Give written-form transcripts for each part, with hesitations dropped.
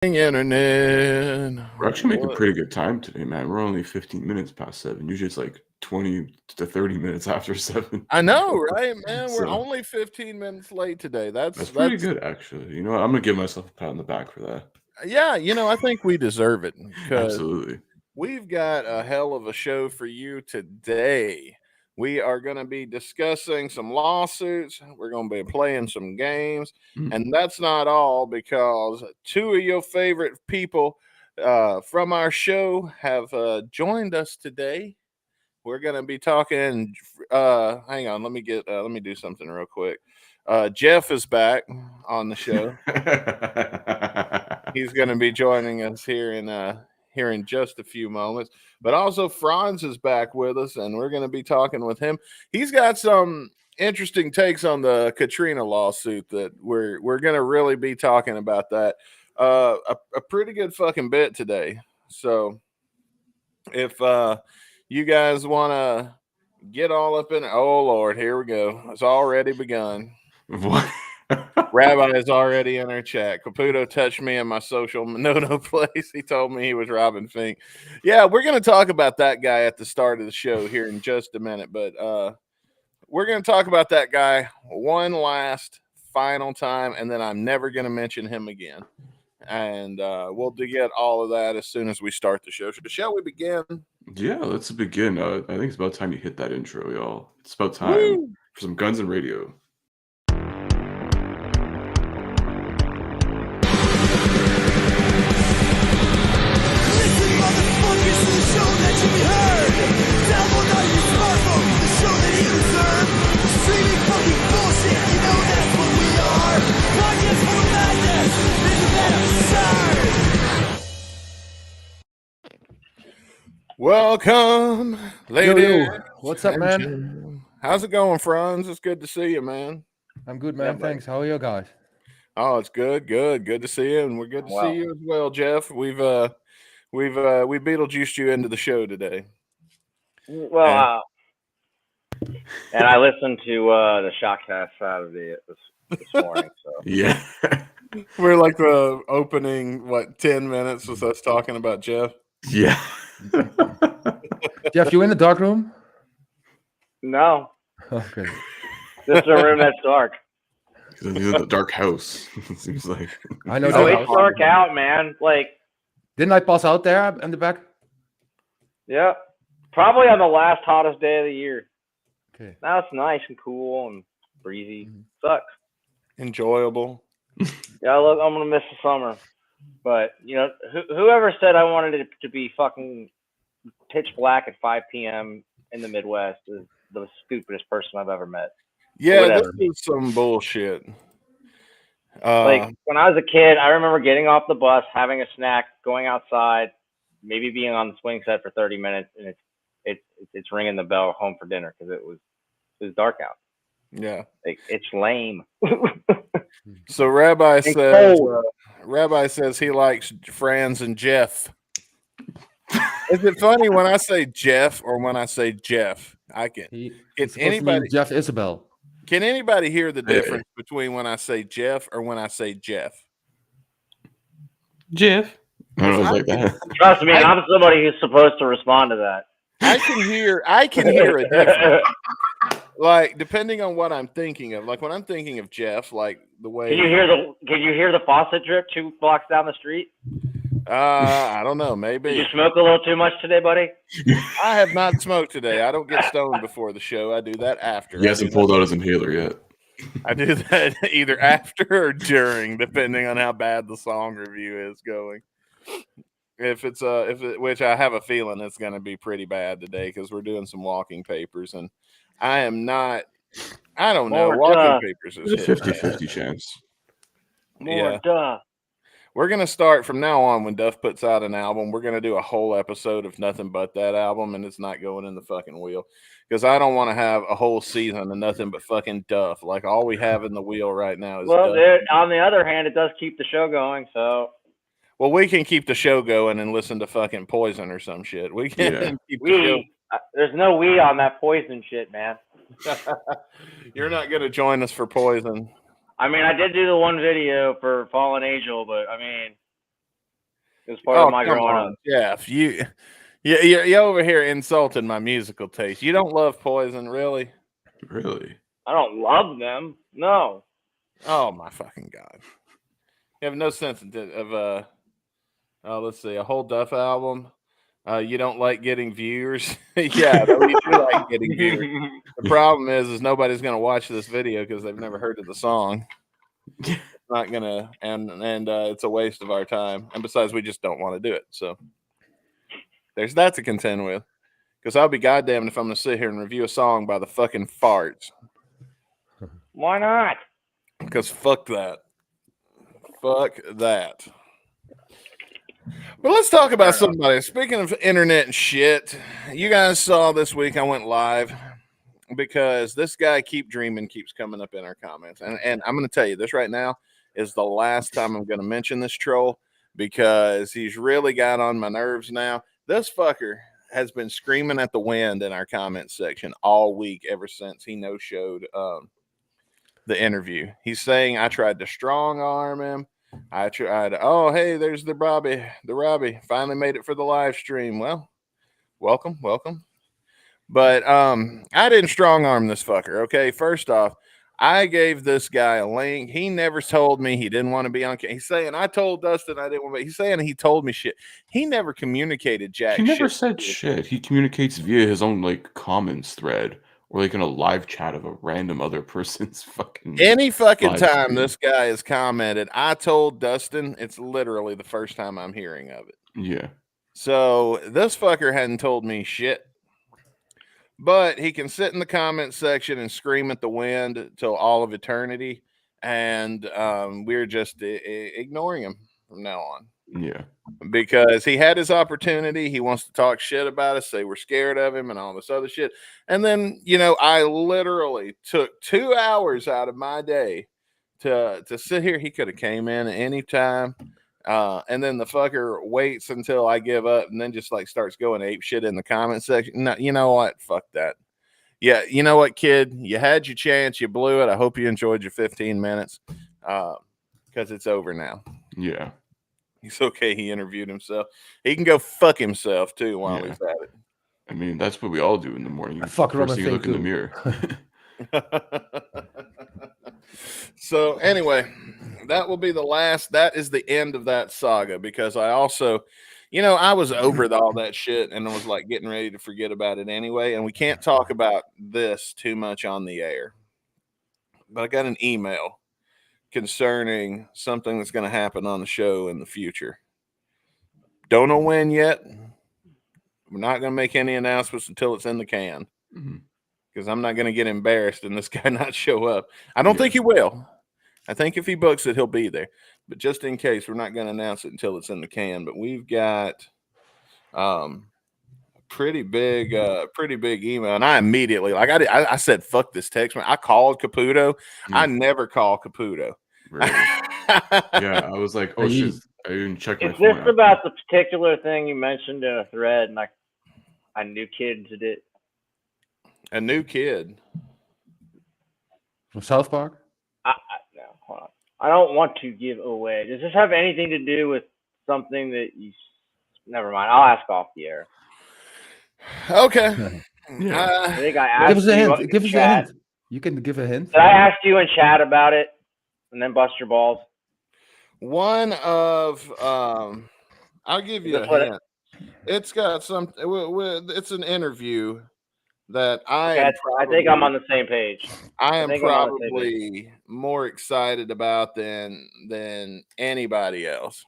Internet. We're actually making What? pretty good time today, man. We're only 15 minutes past 7. Usually it's like 20 to 30 minutes after 7. I know, right, man? We're So only 15 minutes late today. that's pretty good, actually. You know what? I'm gonna give myself a pat on the back for that. Yeah, I think we deserve it because Absolutely. we've got a hell of a show for you today. We are going to be discussing some lawsuits. We're going to be playing some games. Mm. And that's not all because two of your favorite people from our show have joined us today. We're going to be talking. Hang on, let me do something real quick. Geoff is back on the show. He's going to be joining us here in just a few moments. But also Franz is back with us, and we're going to be talking with him. He's got some interesting takes on the Katrina lawsuit that we're going to really be talking about that a pretty good fucking bit today. So if you guys want to get all up in, oh Lord, here we go. It's already begun. What? Rabbi is already in our chat. Caputo touched me in my social no place. He told me he was Robin Fink. Yeah, we're going to talk about that guy at the start of the show here in just a minute, but we're going to talk about that guy one last final time, and then I'm never going to mention him again. And we'll get all of that as soon as we start the show. Shall we begin? Yeah, let's begin. I think it's about time you hit that intro, y'all. It's about time Woo! for some guns and radio. Welcome, ladies. Yo. What's up, man? How's it going, Franz? It's good to see you, man. I'm good, man. Thanks. How are you guys? Oh, it's good to see you, and we're good to see you as well, Geoff. We Beetlejuiced you into the show today. Well, and I listened to the Shockcast Saturday this morning. So Yeah. We're like the opening 10 minutes was us talking about Geoff. Yeah. Geoff, you in the dark room? No. Okay. This is a room that's dark. He's in the dark house. It seems like. I know. Oh, it's dark out, man. Like, didn't I pass out there in the back? Yeah. Probably on the last hottest day of the year. Okay. Now it's nice and cool and breezy. Sucks. Enjoyable. Yeah, look, I'm gonna miss the summer. But whoever said I wanted it to be fucking pitch black at 5 p.m. in the Midwest is the stupidest person I've ever met. Yeah, this is some bullshit. Like when I was a kid, I remember getting off the bus, having a snack, going outside, maybe being on the swing set for 30 minutes, and it's ringing the bell home for dinner because it was dark out. Yeah, like, it's lame. So Rabbi says he likes Franz and Geoff. Is it funny when I say Geoff or when I say Geoff? Geoff Isabel. Can anybody hear the difference between when I say Geoff or when I say Jeff? Jeff. I don't know, like that. Trust me, I'm somebody who's supposed to respond to that. I can hear a difference. Like, depending on what I'm thinking of. Like when I'm thinking of Jeff, like the way Can you hear the faucet drip 2 blocks down the street? I don't know, maybe. Did you smoke a little too much today, buddy? I have not smoked today. I don't get stoned before the show. I do that after. He hasn't pulled out his inhaler yet. I do that either after or during, depending on how bad the song review is going. Which I have a feeling it's going to be pretty bad today because we're doing some walking papers, and I don't know. Walking papers is a 50-50 chance. We're going to start from now on when Duff puts out an album. We're going to do a whole episode of nothing but that album, and it's not going in the fucking wheel because I don't want to have a whole season of nothing but fucking Duff. Like all we have in the wheel right now is Duff. Dude, on the other hand, it does keep the show going, so. Well, we can keep the show going and listen to fucking Poison or some shit. We can keep the show. There's no we on that Poison shit, man. You're not going to join us for Poison. I mean, I did do the one video for Fallen Angel, but I mean, It was part of my growing up. Jeff, you over here insulting my musical taste. You don't love Poison, really? Really? I don't love them. No. Oh my fucking god! You have no sense of let's see, a whole Duff album. You don't like getting viewers? Yeah, you do like getting viewers. The problem is nobody's gonna watch this video because they've never heard of the song. It's not gonna, and it's a waste of our time. And besides, we just don't want to do it. So there's that to contend with. Because I'll be goddamned if I'm gonna sit here and review a song by the fucking farts. Why not? Because fuck that. Fuck that. But let's talk about somebody. Speaking of internet and shit, you guys saw this week I went live because this guy Keep Dreaming keeps coming up in our comments. And I'm going to tell you, this right now is the last time I'm going to mention this troll because he's really got on my nerves now. This fucker has been screaming at the wind in our comment section all week ever since he no-showed the interview. He's saying I tried to strong arm him. I tried. Oh, hey, there's the Robbie. The Robbie finally made it for the live stream. Well, welcome. But I didn't strong arm this fucker. Okay, first off, I gave this guy a link. He never told me he didn't want to be on. He's saying I told Dustin I didn't want to. He's saying he told me shit. He never communicated jack. He never said shit. He communicates via his own like comments thread. Or like in a live chat of a random other person's fucking. Any fucking time stream. This guy has commented, I told Dustin, it's literally the first time I'm hearing of it. Yeah. So this fucker hadn't told me shit. But he can sit in the comment section and scream at the wind till all of eternity. And we're just ignoring him from now on. Yeah. Because he had his opportunity. He wants to talk shit about us, say we're scared of him and all this other shit. And then, I literally took 2 hours out of my day to sit here. He could have came in at any time. And then the fucker waits until I give up and then just like starts going ape shit in the comment section. No, you know what? Fuck that. Yeah. You know what, kid? You had your chance. You blew it. I hope you enjoyed your 15 minutes because it's over now. Yeah. He's okay. He interviewed himself. He can go fuck himself too while he's at it. I mean, that's what we all do in the morning. Fuck First thing you look in the mirror. So anyway, that will be the last. That is the end of that saga because I also, I was over all that shit and I was like getting ready to forget about it anyway. And we can't talk about this too much on the air. But I got an email concerning something that's going to happen on the show in the future. Don't know when yet. We're not going to make any announcements until it's in the can because I'm not going to get embarrassed and this guy not show up. I don't think he will. I think if he books it, he'll be there. But just in case, we're not going to announce it until it's in the can. But we've got pretty big email, and I immediately I said fuck this text. I called Caputo. I never call Caputo. Really? Yeah, I was like, oh shit, I didn't check my phone. Is this about the particular thing you mentioned in a thread, and I knew kids did it? A new kid from South Park? No, hold on. I don't want to give away. Does this have anything to do with something that you? Never mind. I'll ask off the air. Okay. I think I asked give us a you hint. Give us a hint. You can give a hint. Did I ask you in chat about it and then bust your balls? One of I'll give you a hint. It's got some. It's an interview that I think I'm on the same page. I am probably more excited about than anybody else.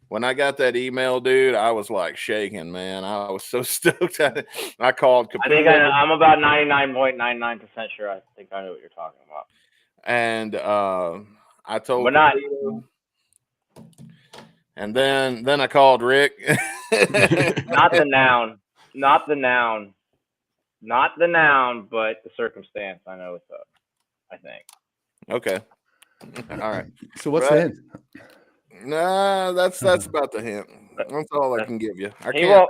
When I got that email, dude, I was like shaking, man. I was so stoked. I called Caputo. I think I'm about 99.99% sure. I think I know what you're talking about. And I told but not. And then I called Rick. Not the noun. Not the noun. Not the noun, but the circumstance. I know what's up, I think. Okay. All right. So what's the hint? Nah, that's about the hint. That's all I can give you. He won't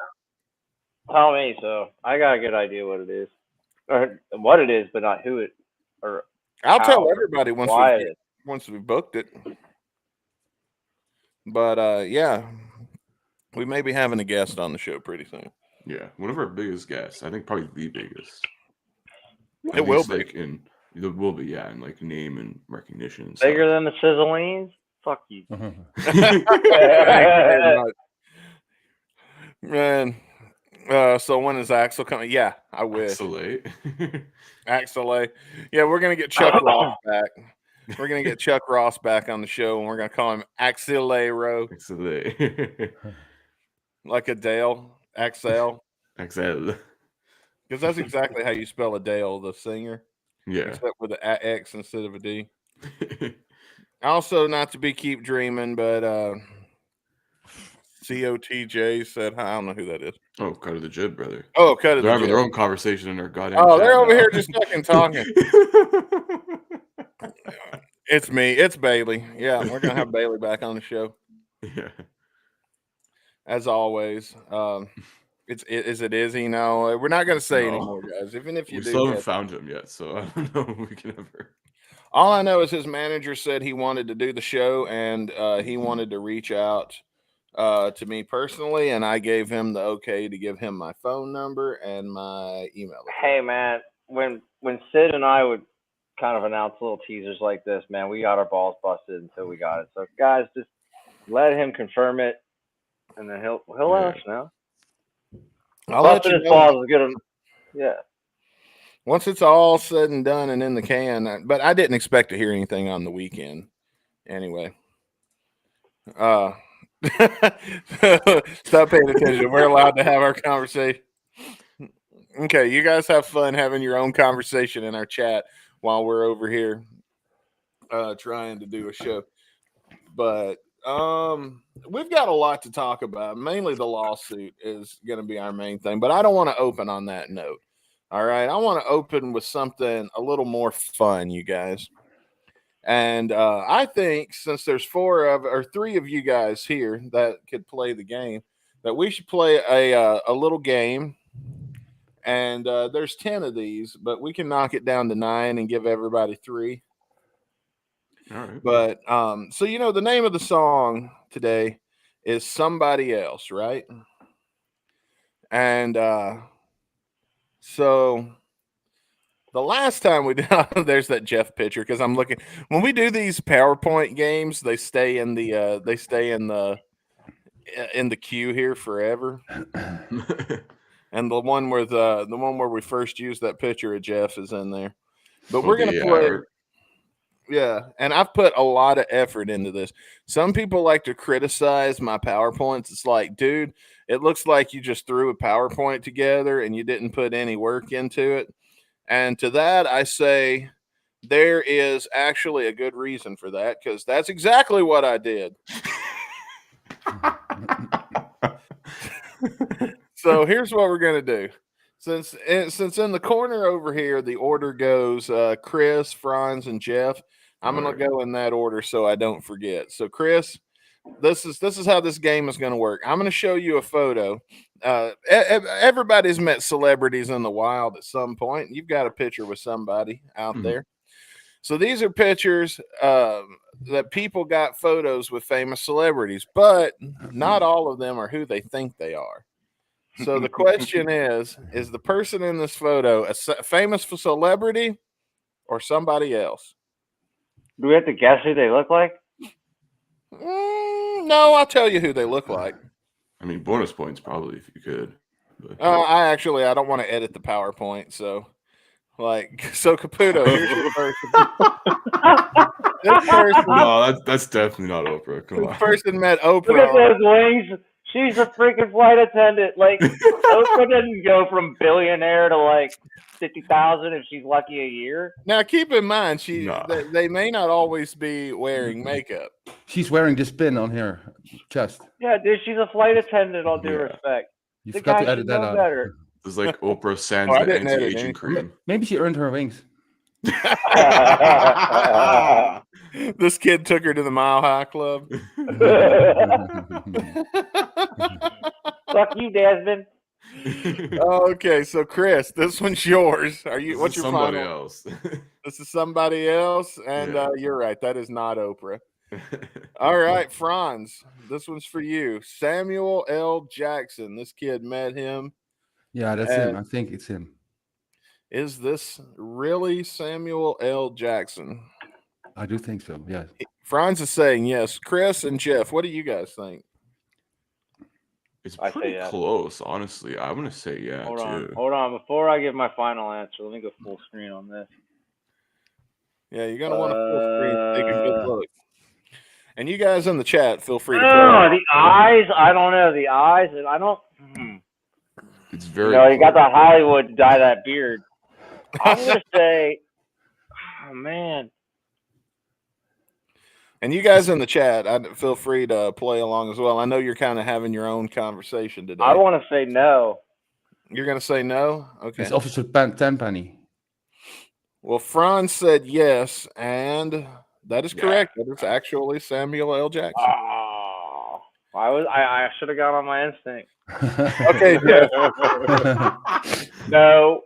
tell me, so I got a good idea what it is. Or what it is, but not who it or I'll tell everybody once we booked it. But yeah, we may be having a guest on the show pretty soon. Yeah, one of our biggest guests. I think probably the biggest. It will be. Like it will be, yeah, in like name and recognition. And Bigger stuff. than the Sizzlines? Fuck you. Man, so when is Axel coming? Yeah, I wish. Axel. Yeah, we're gonna get Chuck Ross back. We're gonna get Chuck Ross back on the show, and we're gonna call him Axel. Like Adele, Axel. Axel. Because that's exactly how you spell Adele, the singer. Yeah. Except with the X instead of a D. Also, not to be keep dreaming, but COTJ said, I don't know who that is. Oh, Cut of the Jib, brother. Oh, Cut of the Jib. They're having their own conversation in their goddamn Oh, they're over now. here just fucking talking. It's me. It's Bailey. Yeah, we're going to have Bailey back on the show. Yeah. As always. Is it Izzy? No, we're not going to say anymore, guys. Even if you do. We still haven't found him yet, so I don't know if we can ever. All I know is his manager said he wanted to do the show, and he wanted to reach out to me personally, and I gave him the okay to give him my phone number and my email address. Hey, man, when Sid and I would kind of announce little teasers like this, man, we got our balls busted until we got it. So, guys, just let him confirm it, and then he'll let us know. I'll let you know. Yeah. Once it's all said and done and in the can, but I didn't expect to hear anything on the weekend. Anyway. Stop paying attention. We're allowed to have our conversation. Okay, you guys have fun having your own conversation in our chat while we're over here trying to do a show. But we've got a lot to talk about. Mainly the lawsuit is going to be our main thing, but I don't want to open on that note. All right, I want to open with something a little more fun, you guys. And I think since there's 3 of you guys here that could play the game, that we should play a little game. And there's 10 of these, but we can knock it down to 9 and give everybody 3. All right. But so the name of the song today is Somebody Else, right? And so the last time we did, there's that Geoff picture, because I'm looking when we do these PowerPoint games, they stay in the queue here forever. And the one where we first used that picture of Geoff is in there. But we're gonna play. Yeah, and I've put a lot of effort into this. Some people like to criticize my PowerPoints. It's like, dude, it looks like you just threw a PowerPoint together and you didn't put any work into it. And to that, I say there is actually a good reason for that, because that's exactly what I did. So here's what we're going to do. Since in the corner over here, the order goes Chris, Franz, and Geoff. I'm going to go in that order so I don't forget. So Chris, this is how this game is going to work. I'm going to show you a photo. Everybody's met celebrities in the wild at some point. You've got a picture with somebody out there. So these are pictures that people got photos with famous celebrities, but not all of them are who they think they are. So the question is the person in this photo a famous celebrity or somebody else? Do we have to guess who they look like? No, I'll tell you who they look like. I mean, bonus points probably if you could. But, I don't want to edit the PowerPoint, so Caputo, here's your person. This person. No, that's definitely not Oprah. Come on. This person met Oprah. Look at those wings. She's a freaking flight attendant. Like, Oprah didn't go from billionaire to like 50,000 if she's lucky a year. Now, keep in mind, they may not always be wearing makeup. She's wearing this pin on her chest. Yeah, dude, she's a flight attendant. All due respect. You forgot to edit that out. Better. It's like Oprah Sans the anti-aging cream. Maybe she earned her wings. This kid took her to the Mile High Club. Fuck you, Desmond. Okay, so Chris, this one's yours. What's your somebody final? Else? This is somebody else, and you're right. That is not Oprah. All right, Franz, this one's for you. Samuel L. Jackson. This kid met him. Yeah, that's him. I think it's him. Is this really Samuel L. Jackson? I do think so. Yes. Franz is saying yes. Chris and Geoff, what do you guys think? It's I say pretty yes. close, honestly. I'm gonna say yeah Hold too. on. Before I give my final answer, let me go full screen on this. Yeah, you're gonna want to full screen to take a good look. And you guys in the chat, feel free to. Oh, the eyes. I don't know the eyes. I don't. It's very. You got that Hollywood to dye that beard. I'm gonna say. Oh man. And you guys in the chat, feel free to play along as well. I know you're kind of having your own conversation today. I want to say no. You're going to say no? Okay. It's Officer Tenpenny. Well, Franz said yes, and that is correct. That is actually Samuel L. Jackson. Oh, I should have gone on my instinct. Okay, Geoff. No.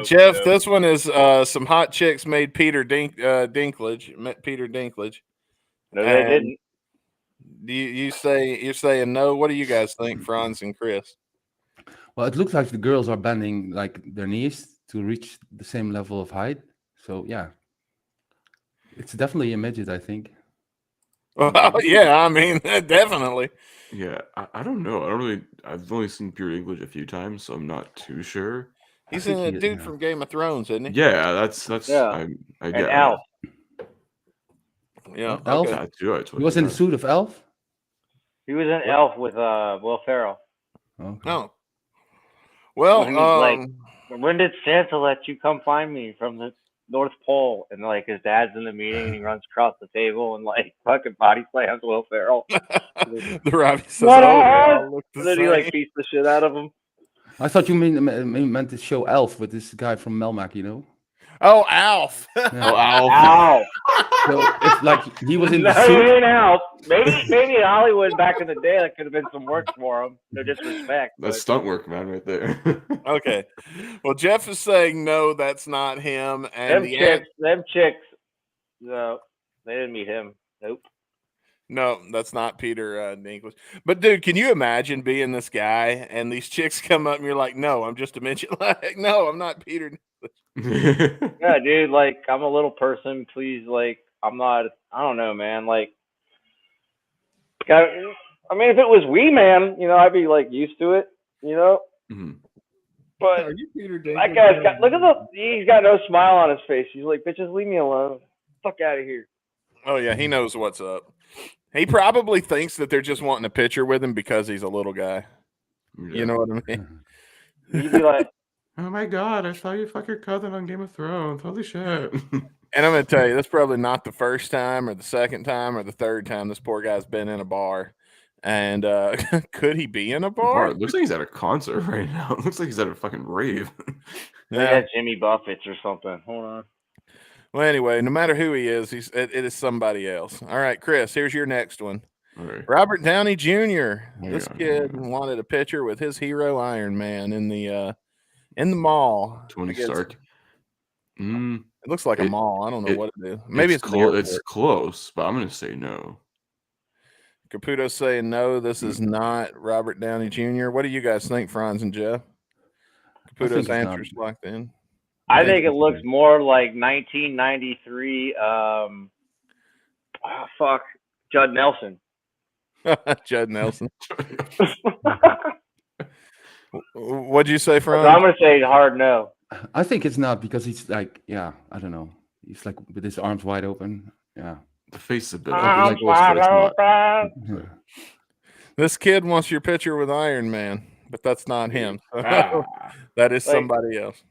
Geoff, this one is some hot chicks made Peter Dinklage. Met Peter Dinklage. No, they didn't. You're saying no? What do you guys think, Franz and Chris? Well, it looks like the girls are bending like their knees to reach the same level of height. So yeah, it's definitely a midget, I think. Well, yeah, I mean, definitely. Yeah, I don't know. I've only seen Peter Dinklage a few times, so I'm not too sure. He's a dude from Game of Thrones, isn't he? Yeah, that's yeah. I get Elf. Yeah, Elf. Okay. He was in the suit of Elf. He was in Elf with Will Ferrell. Okay. Oh. Well, When he's like, when did Santa let you come find me from the North Pole? And like his dad's in the meeting and he runs across the table and like fucking body slams Will Ferrell. the Robbie says, And then he like beats the shit out of him. I thought you meant to show Elf with this guy from Melmac, you know? Oh, Alf. Yeah. Oh, Alf. Ow. So if like he was in No, the he suit. ain't Alf. Maybe in Hollywood back in the day that could have been some work for him. No disrespect. That's stunt work, man, right there. Okay. Well, Geoff is saying no, that's not him. And them chicks, no, they didn't meet him. Nope. No, that's not Peter Dinklage. But dude, can you imagine being this guy and these chicks come up and you're like, no, I'm just a midget. Like, no, I'm not Peter. Yeah, dude, like I'm a little person. Please, like I'm not. I don't know, man. Like, I mean, if it was Wee Man, I'd be like used to it, Mhm. But Are you Peter that guy's got. Look at he's got no smile on his face. He's like, bitches, leave me alone. Fuck out of here. Oh yeah, he knows what's up. He probably thinks that they're just wanting a picture with him because he's a little guy. Yeah. You know what I mean? He'd be like, Oh my god, I saw you fuck your cousin on Game of Thrones. Holy shit. And I'm going to tell you, that's probably not the first time or the second time or the third time this poor guy's been in a bar. And could he be in a bar? It looks like he's at a concert right now. It looks like he's at a fucking rave. yeah, Jimmy Buffett's or something. Hold on. Well, anyway, no matter who he is, it is somebody else. All right, Chris, here's your next one. Right. Robert Downey Jr. This Yeah. kid wanted a picture with his hero Iron Man in the mall. Tony Stark. It looks like a mall. I don't know what it is. Maybe it's close. It's close, but I'm gonna say no. Caputo's saying no. This is not Robert Downey Jr. What do you guys think, Franz and Geoff? Caputo's answer's locked in. I think it looks more like 1993. Judd Nelson. Judd Nelson. What'd you say, Franz? I'm gonna say hard no. I think it's not because he's like, I don't know. He's like with his arms wide open. Yeah. The face is a bit Arms wide open. This kid wants your picture with Iron Man, but that's not him. That is somebody else.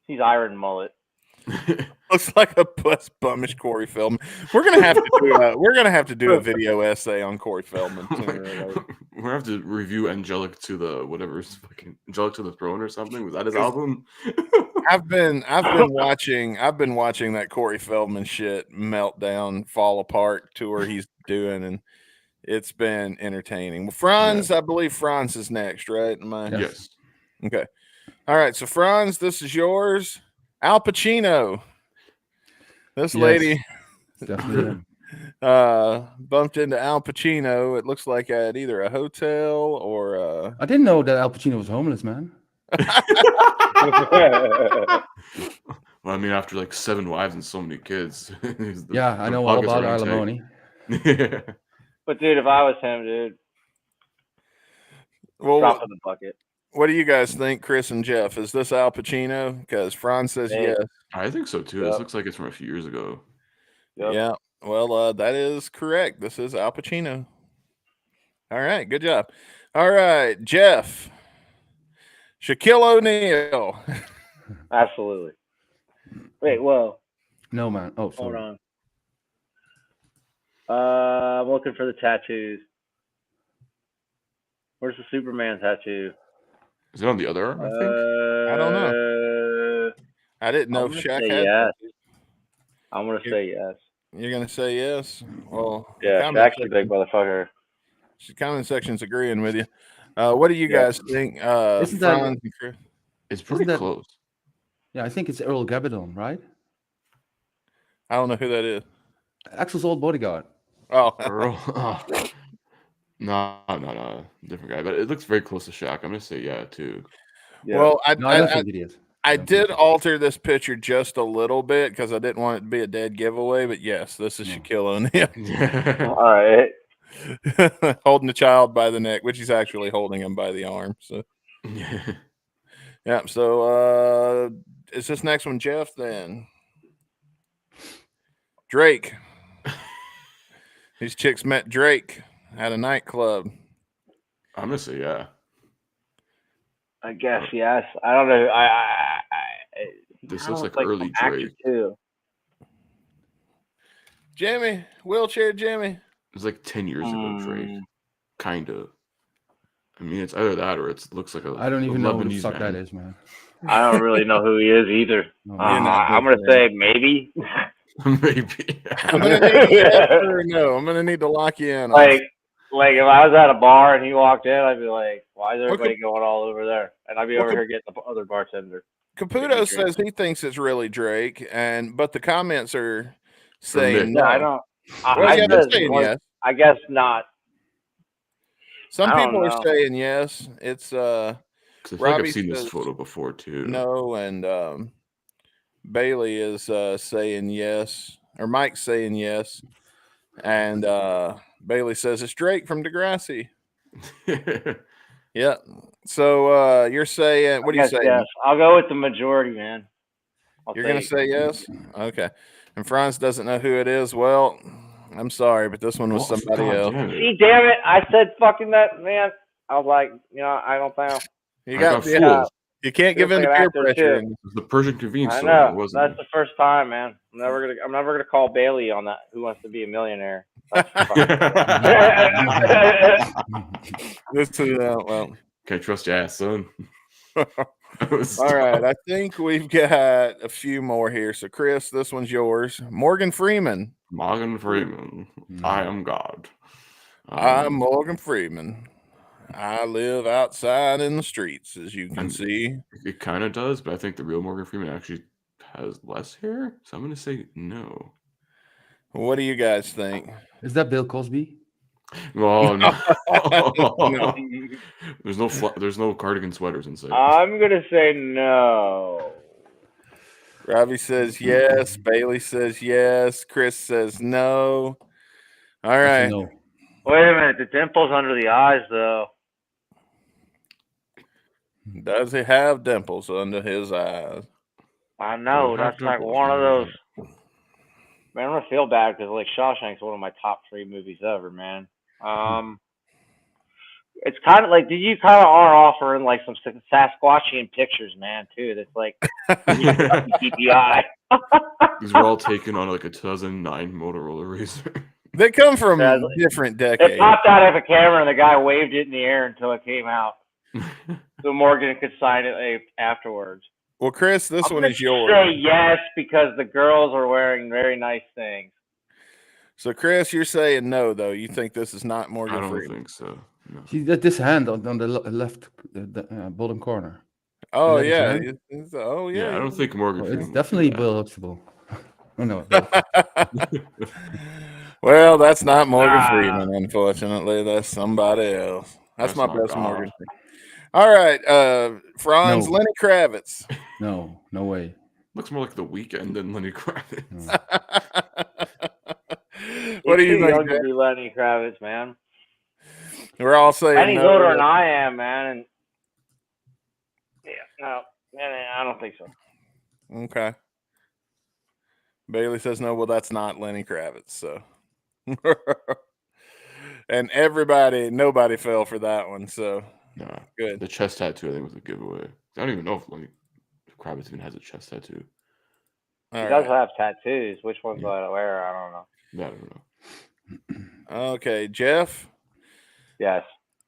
He's Iron Mullet. Looks like a bummish Corey Feldman. We're gonna have to do a video essay on Corey Feldman. We're gonna have to review Angelic to the Angelic to the Throne or something. Was that his album? I've been watching that Corey Feldman shit meltdown, fall apart tour he's doing, and it's been entertaining. Well, Franz, I believe Franz is next, right? Yes. Okay. All right. So Franz, this is yours. Al Pacino. This lady. Definitely. bumped into Al Pacino. It looks like at either a hotel or I didn't know that Al Pacino was homeless, man. Well, I mean, after like 7 wives and so many kids. Yeah, I know all about alimony. Yeah. But dude, if I was him, dude, well, drop in the bucket. what do you guys think, Chris and Geoff? Is this Al Pacino? Because Franz says Hey. yes. I think so too. Yep. This looks like it's from a few years ago. Yep. Yeah. Well, that is correct. This is Al Pacino. All right. Good job. All right, Geoff. Shaquille O'Neal. Absolutely. Wait, whoa. No, man. Oh, Hold sorry. on. I'm looking for the tattoos. Where's the Superman tattoo? Is it on the other arm, I think? I don't know. I didn't know I'm if gonna Shaq say had. yes. I'm gonna say yes. You're gonna say yes. Well, Yeah, Shaq's a big motherfucker. The comment section's agreeing with you. What do you guys think? Isn't that- Franz and Chris? It's pretty that- close. Yeah, I think it's Earl Gabadon, right? I don't know who that is. Axel's old bodyguard. Oh, Earl. No. Different guy. But it looks very close to Shaq. I'm going to say yeah, too. Yeah. well, I don't think it is. I did alter this picture just a little bit because I didn't want it to be a dead giveaway. But yes, this is Shaquille O'Neal All right. holding the child by the neck, which he's actually holding him by the arm. So yeah. So is this next one Geoff then? Drake. These chicks met Drake at a nightclub. I'm going to say yeah. I guess yes. I don't know. This looks like early Drake. Too. Jimmy, wheelchair Jimmy. It was like 10 years ago, Drake. Kind of. I mean, it's either that or it looks like a I don't even know who the Lebanese fuck man. that is, man. I don't really know who he is either. No, I'm gonna say maybe. Maybe. I'm gonna need yes or no. I'm gonna need to lock you in. Like if I was at a bar and he walked in, I'd be like, "Why is everybody going all over there?" And I'd be over here getting the other bartender. Caputo says he thinks it's really Drake, but the comments are saying no. Yeah, I don't. They're saying yes. I guess not. Some I don't people are know. saying yes. It's Because I feel like Robbie I've seen this says photo before, too. no, and Bailey is saying yes, or Mike's saying yes, and Bailey says it's Drake from Degrassi. Yeah. So you're saying, what do you say? Yes, I'll go with the majority, man. You're going to say yes? Okay. And Franz doesn't know who it is. Well, I'm sorry, but this one was somebody else. See, damn it. I said fucking that, man. I was like, I don't think. You got fooled. You can't give in to peer pressure. It was the Persian convenience I store. know. Wasn't That's the first time, man. I'm never gonna call Bailey on that. Who Wants to Be a Millionaire? This is well. Can't trust your ass, son. All right, I think we've got a few more here. So, Chris, this one's yours. Morgan Freeman. Morgan Freeman. I am God. I'm Morgan Freeman. I live outside in the streets, as you can see. It kind of does, but I think the real Morgan Freeman actually has less hair. So I'm going to say no. What do you guys think? Is that Bill Cosby? Oh no. No. There's no cardigan sweaters inside. I'm gonna say no. Robbie says yes. Bailey says yes. Chris says no. All right. No. Wait a minute. The dimples under the eyes, though. Does he have dimples under his eyes? I know. Don't have That's like dimples, one of man. those. Man, I'm gonna feel bad because like Shawshank's one of my top 3 movies ever, man. It's kind of like you kind of are offering like some Sasquatchian pictures, man, too. That's like DPI. These were all taken on like a 2009 Motorola Razor. They come from different It decades. popped out of a camera and the guy waved it in the air until it came out, so Morgan could sign it afterwards. Well, Chris, this one is yours. Say yes because the girls are wearing very nice things. So, Chris, you're saying no, though. You think this is not Morgan I don't Freeman? think so. No. See this hand on the left bottom corner. Oh, Is that yeah. his hand? Oh, yeah. Yeah, I don't think Morgan Well, Freeman. it's definitely Bill Huxtable. Oh no. Well, that's not Morgan Freeman, unfortunately. That's somebody else. That's my best God. Morgan Freeman. All right, Franz, No. Lenny Kravitz. No way. Looks more like The Weeknd than Lenny Kravitz. No. What do you He's too think, young to Jeff? be Lenny Kravitz, man. We're all saying And he's no. older than I am, man. And no, I don't think so. Okay. Bailey says no. Well, that's not Lenny Kravitz. So, and nobody fell for that one. So, Nah, good. the chest tattoo I think was a giveaway. I don't even know if Lenny Kravitz even has a chest tattoo. He does have tattoos. Which ones do I wear? I don't know. Yeah, I don't know. Okay, Jeff. Yes.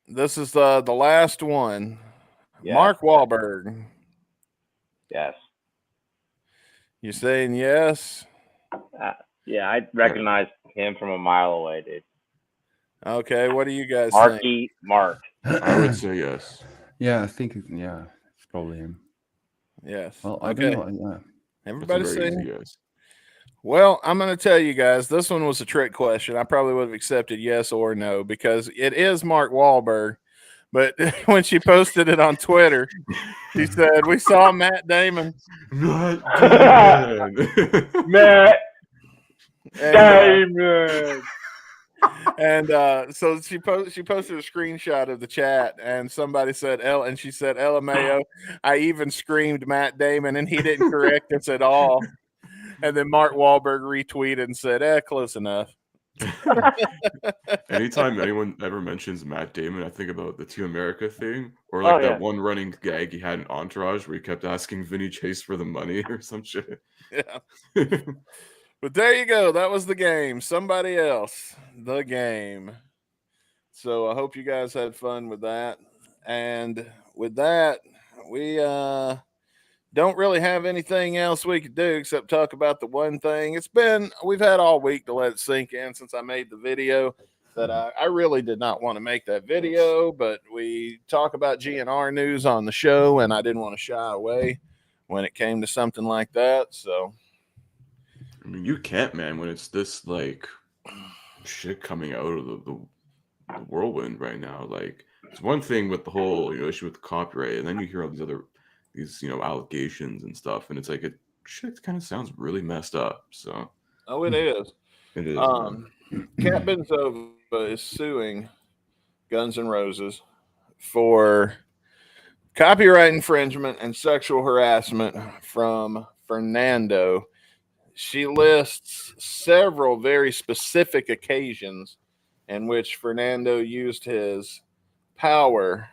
This is the last one. Yes. Mark Wahlberg. Yes. You saying yes? Yeah, I recognize him from a mile away, dude. Okay, what do you guys Marky Mark. I would say yes. Yeah, I think it's probably him. Yes. Well, I Okay. don't know. Yeah. Everybody's saying yes. Well, I'm going to tell you guys, this one was a trick question. I probably would have accepted yes or no because it is Mark Wahlberg. But when she posted it on Twitter, she said, "We saw Matt Damon." Matt Matt And, Damon. so she posted a screenshot of the chat, and somebody said and she said, "LMAO." I even screamed Matt Damon, and he didn't correct us at all. And then Mark Wahlberg retweeted and said, close enough. Anytime anyone ever mentions Matt Damon, I think about the Team America thing, or like that one running gag he had in Entourage where he kept asking Vinny Chase for the money or some shit. Yeah. But there you go. That was the game. Somebody else. The game. So I hope you guys had fun with that. And with that, we don't really have anything else we could do except talk about the one thing. We've had all week to let it sink in since I made the video that I really did not want to make that video, but we talk about GNR news on the show, and I didn't want to shy away when it came to something like that. So, I mean, you can't, man, when it's this like shit coming out of the whirlwind right now. Like, it's one thing with the whole issue with the copyright, and then you hear all these allegations and stuff, and it's like shit kind of sounds really messed up. So it is. It is. Cat Benzova is suing Guns N' Roses for copyright infringement and sexual harassment from Fernando. She lists several very specific occasions in which Fernando used his power,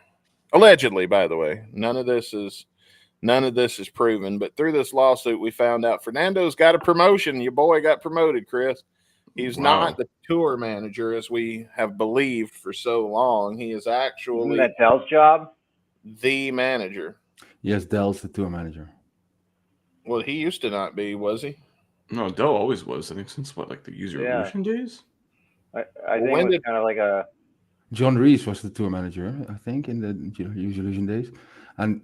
allegedly, by the way. None of this is proven, but through this lawsuit, we found out Fernando's got a promotion. Your boy got promoted, Chris. He's not the tour manager as we have believed for so long. He is actually Isn't that Dell's job? The manager. Yes, Dell's the tour manager. Well, he used to not be, was he? No, Dell always was. I think since the Use Your Illusion days. I think it was kind of like a. John Reese was the tour manager, I think, in the Use Your Illusion days. And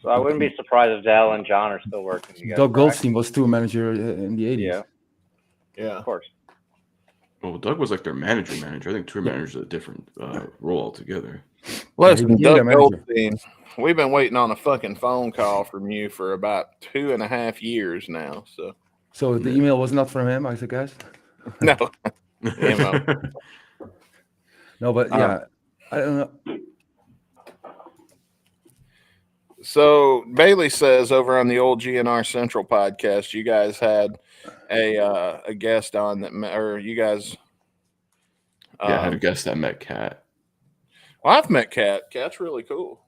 so I wouldn't be surprised if Dell and John are still working together. Doug Goldstein was tour manager in the 80s. Yeah, of course. Well, Doug was like their manager. I think tour manager is a different role altogether. Listen, Doug Goldstein, we've been waiting on a fucking phone call from you for about 2.5 years now. So the email was not from him, I guess? No. No, but yeah, I don't know. So Bailey says over on the old GNR Central podcast, you guys had a guest on that, or you guys. I had a guest that met Kat. Well, I've met Kat. Kat's really cool.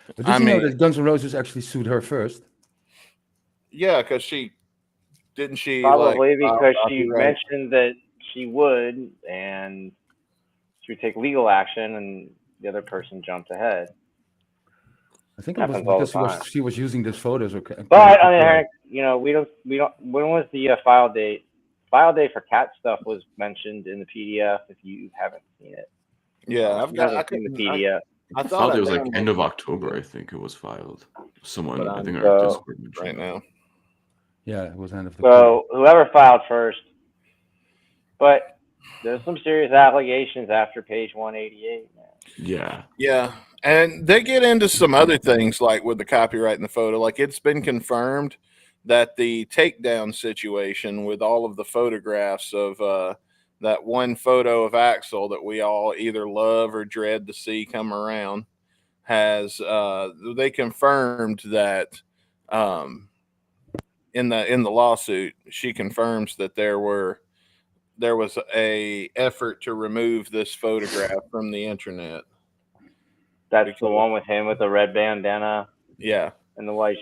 But did you know that Guns N' Roses actually sued her first? Yeah, because she probably because she mentioned that she would, and she would take legal action, and the other person jumped ahead. I think it was because she was using these photos. But on the other hand, we don't. When was the file date? File date for Cat stuff was mentioned in the PDF. If you haven't seen it, yeah, I've seen the PDF. I thought it was like end of October. I think it was filed. Someone, I think our Discord mentioned right now. Yeah, it was end of the. So whoever filed first But there's some serious allegations after page 188, man. Yeah. Yeah. And they get into some other things like with the copyright in the photo. Like it's been confirmed that the takedown situation with all of the photographs of that one photo of Axel that we all either love or dread to see come around has they confirmed that in the lawsuit, she confirms that there was a effort to remove this photograph from the internet. That's the one with him with the red bandana. Yeah. And the white.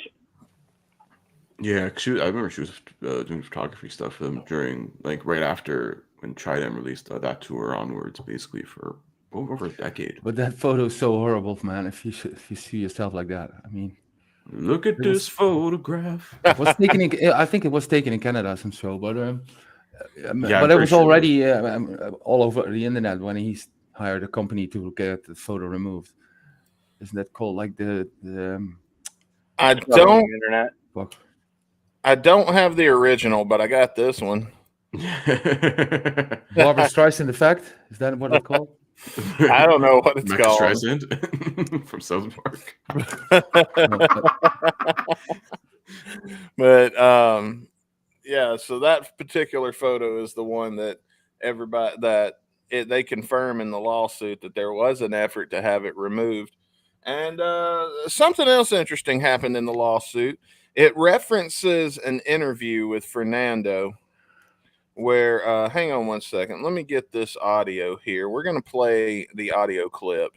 Yeah, I remember she was doing photography stuff for them during, like, right after when Trident released that tour onwards, basically for over a decade. But that photo is so horrible, man. If you see yourself like that, I mean, look at this photograph. Was taken in, I think it was taken in Canada, some show, but yeah, but it was already all over the internet when he hired a company to get the photo removed. Isn't that called like the I don't internet. Fuck. I don't have the original, but I got this one. Barbara Streisand effect? Is that what it's called? I don't know what it's Max called. Streisand from South Park. But yeah, so that particular photo is the one that they confirm in the lawsuit that there was an effort to have it removed. And something else interesting happened in the lawsuit. It references an interview with Fernando where, hang on one second. Let me get this audio here. We're going to play the audio clip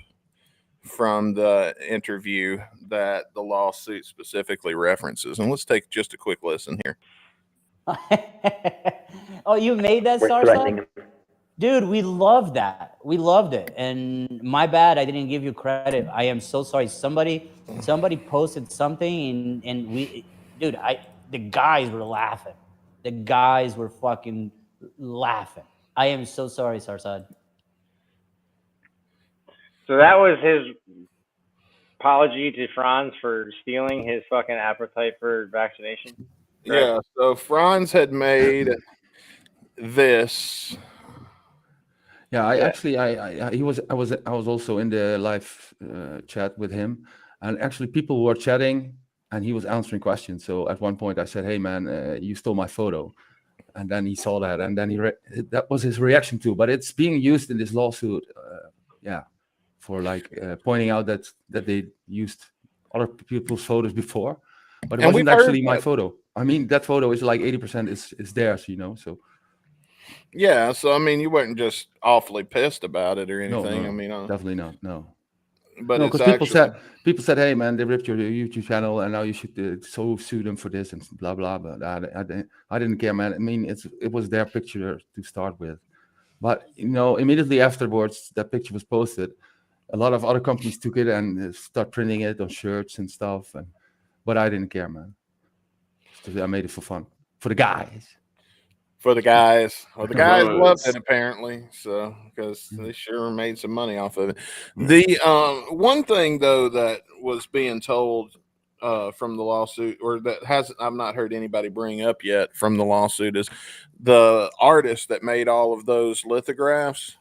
from the interview that the lawsuit specifically references. And let's take just a quick listen here. Oh, you made that, Starson? Dude, we loved that. We loved it. And my bad, I didn't give you credit. I am so sorry. Somebody posted something and we, dude, the guys were laughing. The guys were fucking laughing. I am so sorry, Sarsad. So that was his apology to Franz for stealing his fucking appetite for vaccination. Right? Yeah, so Franz had made this. Yeah, I was also in the live chat with him, and actually people were chatting, and he was answering questions. So at one point I said, "Hey man, you stole my photo," and then he saw that, and then that was his reaction too. But it's being used in this lawsuit, for like pointing out that they used other people's photos before, but it wasn't actually my photo. I mean, that photo is like 80% is theirs, you know. So. Yeah, so I mean, you weren't just awfully pissed about it or anything. No, I mean, definitely not. No, but no, because people said, "Hey, man, they ripped your YouTube channel, and now you should sue them for this and blah blah." But I didn't care, man. I mean, it was their picture to start with, but you know, immediately afterwards, that picture was posted. A lot of other companies took it and start printing it on shirts and stuff, but I didn't care, man. I made it for fun, for the guys. For the guys. Well, the guys loved it apparently, so because they sure made some money off of it. The one thing though that was being told from the lawsuit, or that I've not heard anybody bring up yet from the lawsuit, is the artist that made all of those lithographs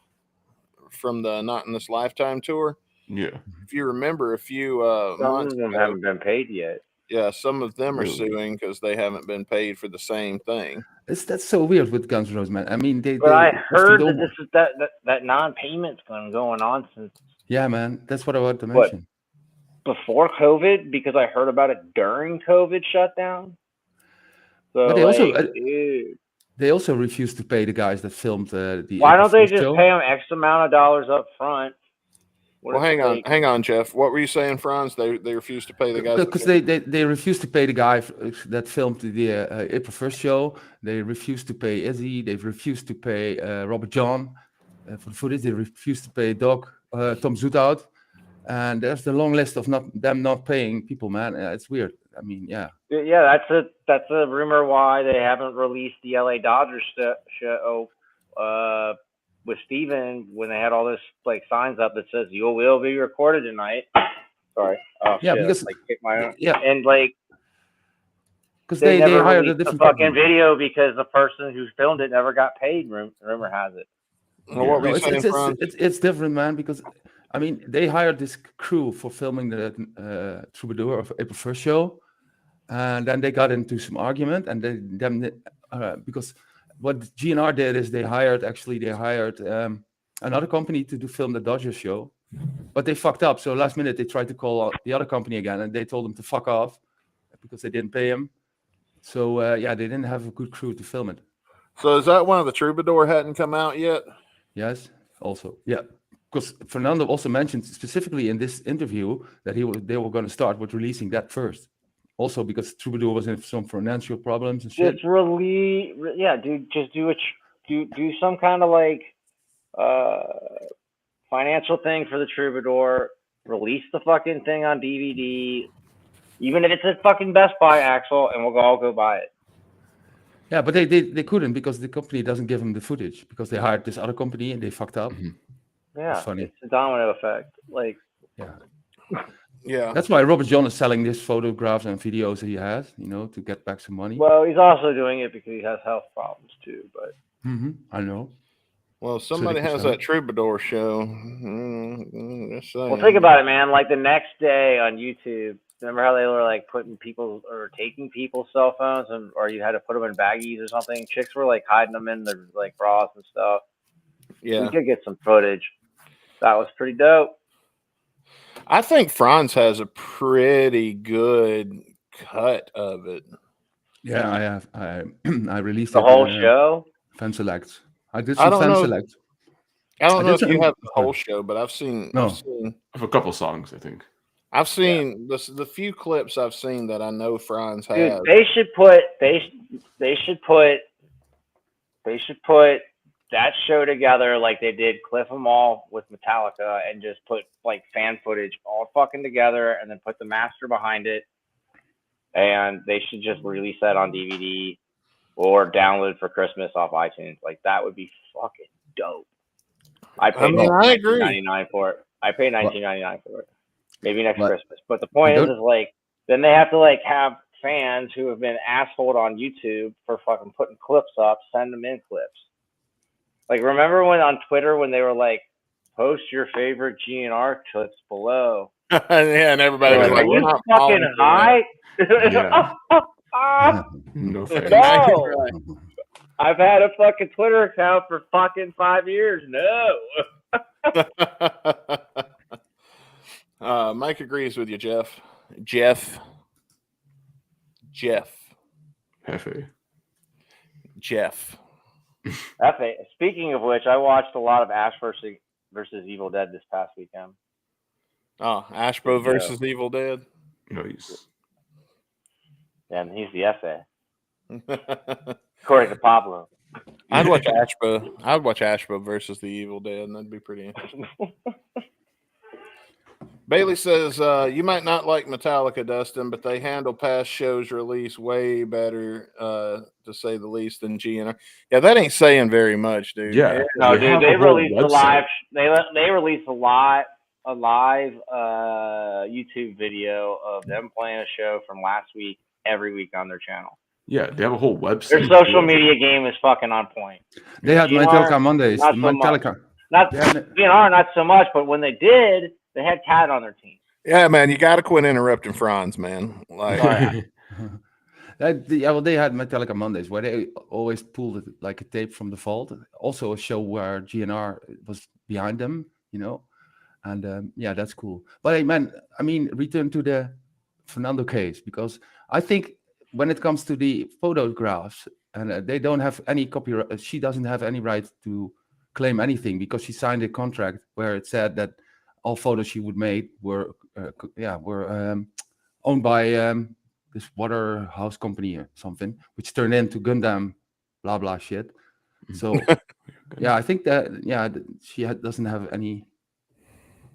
from the Not in This Lifetime tour. Yeah. If you remember a few months some of them ago, haven't been paid yet. Yeah, some of them are suing because they haven't been paid for the same thing. That's so weird with Guns N' Roses, man. I mean, I heard that this is that non-payment's been going on since. Yeah, man, that's what I wanted to mention. Before COVID, because I heard about it during COVID shutdown. So but they also refused to pay the guys that filmed the. Why don't they just pay them X amount of dollars up front? Well, hang on, Geoff. What were you saying, Franz? They refused to pay the guys because they refused to pay the guy that filmed the April 1st show. They refused to pay Izzy. They refused to pay Robert John for the footage. They refused to pay Tom Zutaut, and there's the long list of them not paying people. Man, it's weird. I mean, yeah. Yeah, that's a rumor why they haven't released the LA Dodgers show. With Steven, when they had all this like signs up that says you will be recorded tonight. Sorry. Oh, yeah, shit. because like kick my own. Yeah, and like because they they never hired a released the different fucking company. video because the person who filmed it never got paid. Rumor has it. Well, what were No, you saying, Franz? it's different, man. Because I mean, they hired this crew for filming the Troubadour of April 1st show, and then they got into some argument, and because what GNR did is they hired another company to film the Dodgers show, but they fucked up. So last minute they tried to call out the other company again, and they told them to fuck off because they didn't pay him. So they didn't have a good crew to film it. So is that one of the Troubadour hadn't come out yet? Yes, also, yeah. Because Fernando also mentioned specifically in this interview that they were going to start with releasing that first. Also because Troubadour was in some financial problems and shit. Just dude. Just do some kind of like financial thing for the Troubadour. Release the fucking thing on DVD, even if it's at fucking Best Buy, Axel, and we'll all go buy it. Yeah, but they couldn't because the company doesn't give them the footage because they hired this other company and they fucked up. Yeah, It's funny. It's a domino effect. Like, Yeah. That's why Robert John is selling these photographs and videos that he has, to get back some money. well, he's also doing it because he has health problems too. But I know. Well, if somebody has that Troubadour show. Just saying. well, think about it, man. Like the next day on YouTube, remember how they were like putting people or taking people's cell phones, or you had to put them in baggies or something? Chicks were like hiding them in their like bras and stuff. Yeah. We could get some footage. That was pretty dope. I think Franz has a pretty good cut of it. Yeah, I have. I released The whole show. Fan selects. I did some fan selects. I don't know if you have the whole show, but I've seen a couple songs, I think. I've seen the few clips I've seen that I know Franz has. Dude, they should put that show together like they did Cliff 'Em All with Metallica, and just put like fan footage all fucking together, and then put the master behind it. And they should just release that on DVD or download for Christmas off iTunes. Like that would be fucking dope. I paid $19.99 for it. I paid $19.99 for it. Maybe next Christmas. But the point is like then they have to like have fans who have been assholed on YouTube for fucking putting clips up, send them in clips. Like remember when on Twitter when they were like, post your favorite GNR clips below. And everybody was like, "Are you fucking high?" No thanks. No. I've had a fucking Twitter account for fucking 5 years. No. Mike agrees with you, Geoff. Geoff. Hefe. Geoff. Speaking of which, I watched a lot of Ash versus Evil Dead this past weekend. Oh, Ashbo versus Evil Dead. Nice. Yeah, and he's the FA. According to Pablo. I'd watch Ashbo. I'd watch Ashbo versus the Evil Dead, and that'd be pretty interesting. Bailey says, you might not like Metallica, Dustin, but they handle past shows release way better, to say the least, than GNR. Yeah, that ain't saying very much, dude. Yeah. No, dude, they released a live. They released a live YouTube video of them playing a show from last week every week on their channel. Yeah, they have a whole website. Their social media game is fucking on point. They had Metallica Mondays. Not so Metallica. Not GNR, not so much, but when they did, they had Cat on their team. Yeah, man, you got to quit interrupting Franz, man. Like, they had Metallica Mondays where they always pulled it like a tape from the vault. Also a show where GNR was behind them, and that's cool. But hey, man, I mean, return to the Fernando case, because I think when it comes to the photographs, and they don't have any copyright, she doesn't have any right to claim anything because she signed a contract where it said that all photos she would make were owned by this Waterhouse company or something, which turned into Gundam, blah blah shit. So I think that she doesn't have any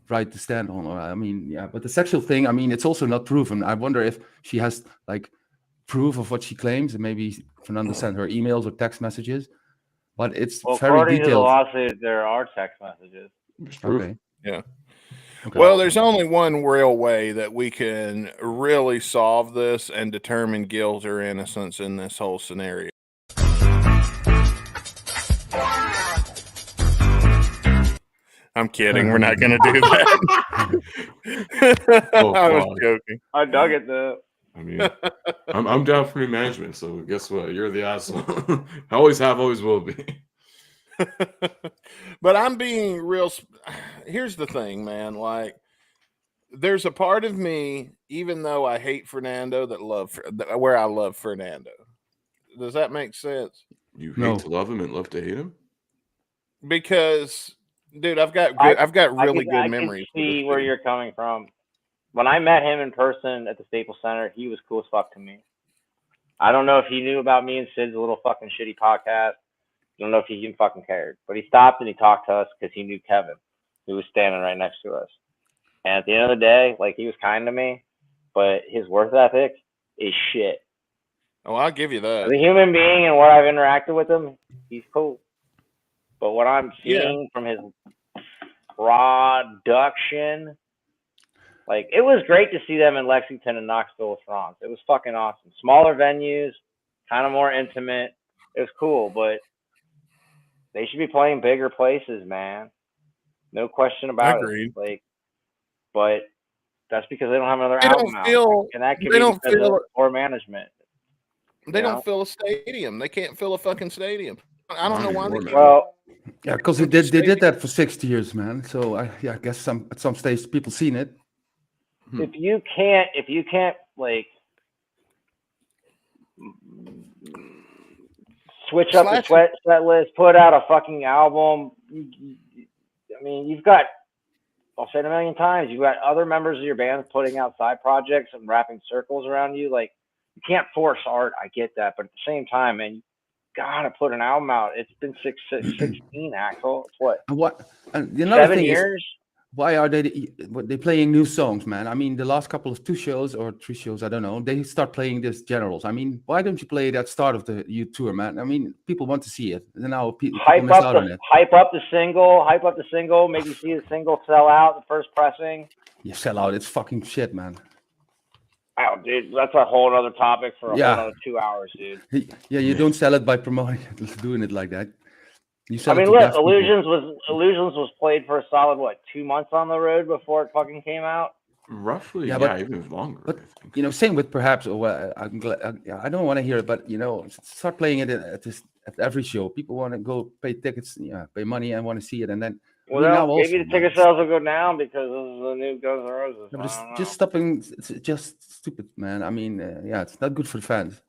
right to stand on. I mean, but the sexual thing, I mean, it's also not proven. I wonder if she has like proof of what she claims, and maybe Fernando sent her emails or text messages. But it's very according detailed. to the lawsuit, there are text messages. Okay. Yeah. Okay. Well, there's only one real way that we can really solve this and determine guilt or innocence in this whole scenario. I'm kidding. We're not going to do that. I was joking. I dug it though. I mean, I'm down for new management, so guess what? You're the asshole. I always have, always will be. But I'm being real. Here's the thing, man. Like, there's a part of me, even though I hate Fernando, where I love Fernando. Does that make sense? You hate to love him and love to hate him? Because, dude, I've got really good memories. I can see where you're coming from. When I met him in person at the Staples Center, he was cool as fuck to me. I don't know if he knew about me and Sid's little fucking shitty podcast. I don't know if he even fucking cared. But he stopped and he talked to us because he knew Kevin, who was standing right next to us. And at the end of the day, like, he was kind to me, but his work ethic is shit. Oh, I'll give you that. As a human being and what I've interacted with him, he's cool. But what I'm seeing from his production, like, it was great to see them in Lexington and Knoxville with Franz. It was fucking awesome. Smaller venues, kind of more intimate. It was cool, but they should be playing bigger places, man. No question about it. Like, but that's because they don't have another album out. And that could be because of poor management. They don't fill a stadium. They can't fill a fucking stadium. I don't know why they can't. Well, yeah, because they did that for 60 years, man. So I guess at some stage people seen it. If you can't like switch up the set list, put out a fucking album, I mean, you've got, I'll say it a million times, you've got other members of your band putting out side projects and wrapping circles around you. Like, you can't force art. I get that, but at the same time, man, you gotta put an album out. It's been 16, Axel. It's what? Another 7 thing years. Why are they playing new songs, man? I mean, the last couple of 2 shows or 3 shows, I don't know, they start playing this Generals. I mean, why don't you play that start of the tour, man? I mean, people want to see it. And now people miss out on it. Hype up the single, maybe see the single sell out, the first pressing. Yeah, sell out. It's fucking shit, man. Oh, dude, that's a whole other topic for a whole other 2 hours, dude. Yeah, you don't sell it by promoting it, doing it like that. I mean, look, Illusions was played for a solid 2 months on the road before it fucking came out. Roughly, even longer. But same with Perhaps. I'm glad. I don't want to hear it, but start playing it at every show. People want to go pay tickets, pay money, and want to see it, and then. Well, maybe the ticket sales will go down because of the new Guns N' Roses. No, just stopping. It's just stupid, man. I mean, it's not good for the fans.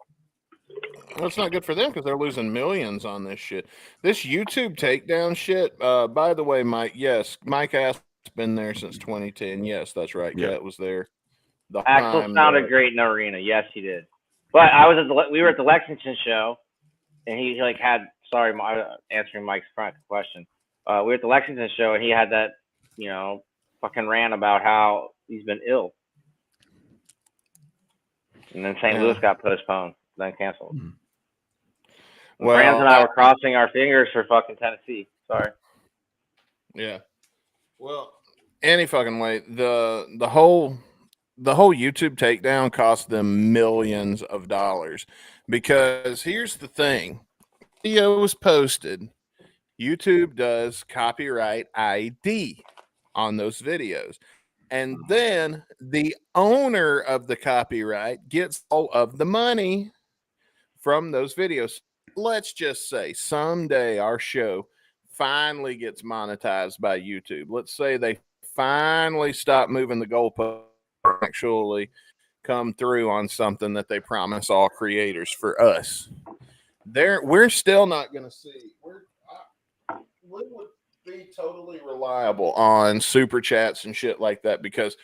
Well, it's not good for them because they're losing millions on this shit. This YouTube takedown shit. By the way, yes, Mike has been there since 2010. Yes, that's right. Yeah, it was there. Axel sounded great in the arena. Yes, he did. But we were at the Lexington show, and he Sorry, answering Mike's question. We were at the Lexington show, and he had that, fucking rant about how he's been ill, and then St. Louis got postponed, then canceled. Well, Franz and I were crossing our fingers for fucking Tennessee. Sorry. Yeah. Well, any fucking way, the whole YouTube takedown cost them millions of dollars because here's the thing: video was posted. YouTube does copyright ID on those videos, and then the owner of the copyright gets all of the money from those videos. Let's just say someday our show finally gets monetized by YouTube. Let's say they finally stop moving the goalpost and actually come through on something that they promise all creators for us. We're still not going to see. We would be totally reliable on super chats and shit like that because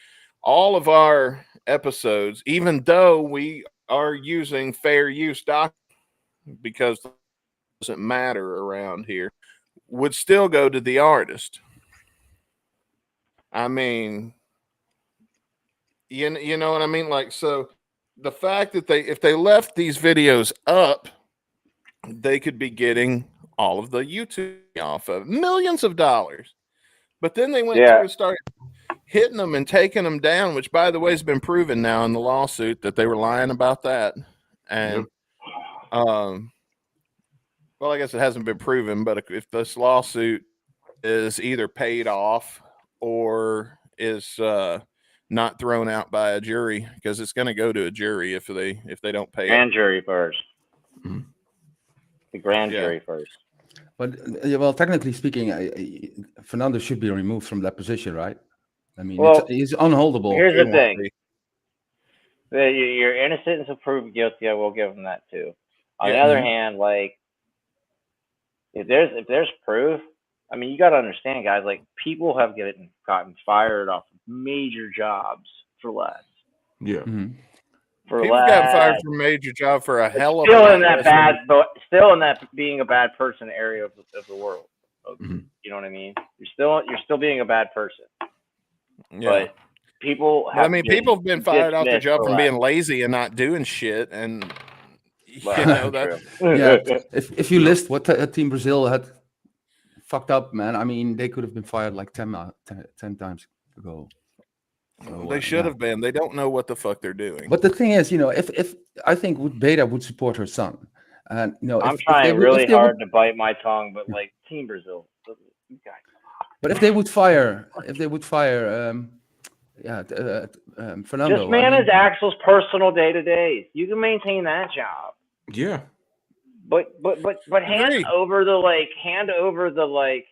all of our episodes, even though we are using fair use doctrine, because it doesn't matter around here, would still go to the artist. I mean, you know what I mean? Like, so the fact that if they left these videos up, they could be getting all of the YouTube off of millions of dollars. But then they went through and started. hitting them and taking them down, which, by the way, has been proven now in the lawsuit that they were lying about that. And, well, I guess it hasn't been proven, but if this lawsuit is either paid off or is not thrown out by a jury, because it's going to go to a jury if they don't pay Grand it. jury first. Mm-hmm. The grand jury first. But well, technically speaking, Fernando should be removed from that position, right? I mean, Well, he's unholdable. Here's the thing: you're innocent until proven guilty. I will give him that too. On the other hand, like if there's proof, I mean, you got to understand, guys. Like people have gotten fired off of major jobs for less. Yeah. Mm-hmm. People got fired from a major job for a hell of still in that bad, but still in that being a bad person area of the world. Mm-hmm. You know what I mean? You're still being a bad person. Yeah. But people have. I mean, people have been fired off their job from that. being lazy and not doing shit, and Well, you know that's Yeah. If you list what Team Brazil had fucked up, man, I mean, they could have been fired like 10 times ago. So, they should have been. They don't know what the fuck they're doing. But the thing is, you know, if I think Beta would support her son, and you know, I'm trying really hard to bite my tongue, but like Team Brazil, you guys. But if they would fire, Fernando. Just manage Axel's personal day-to-days. You can maintain that job. Yeah. But hand over the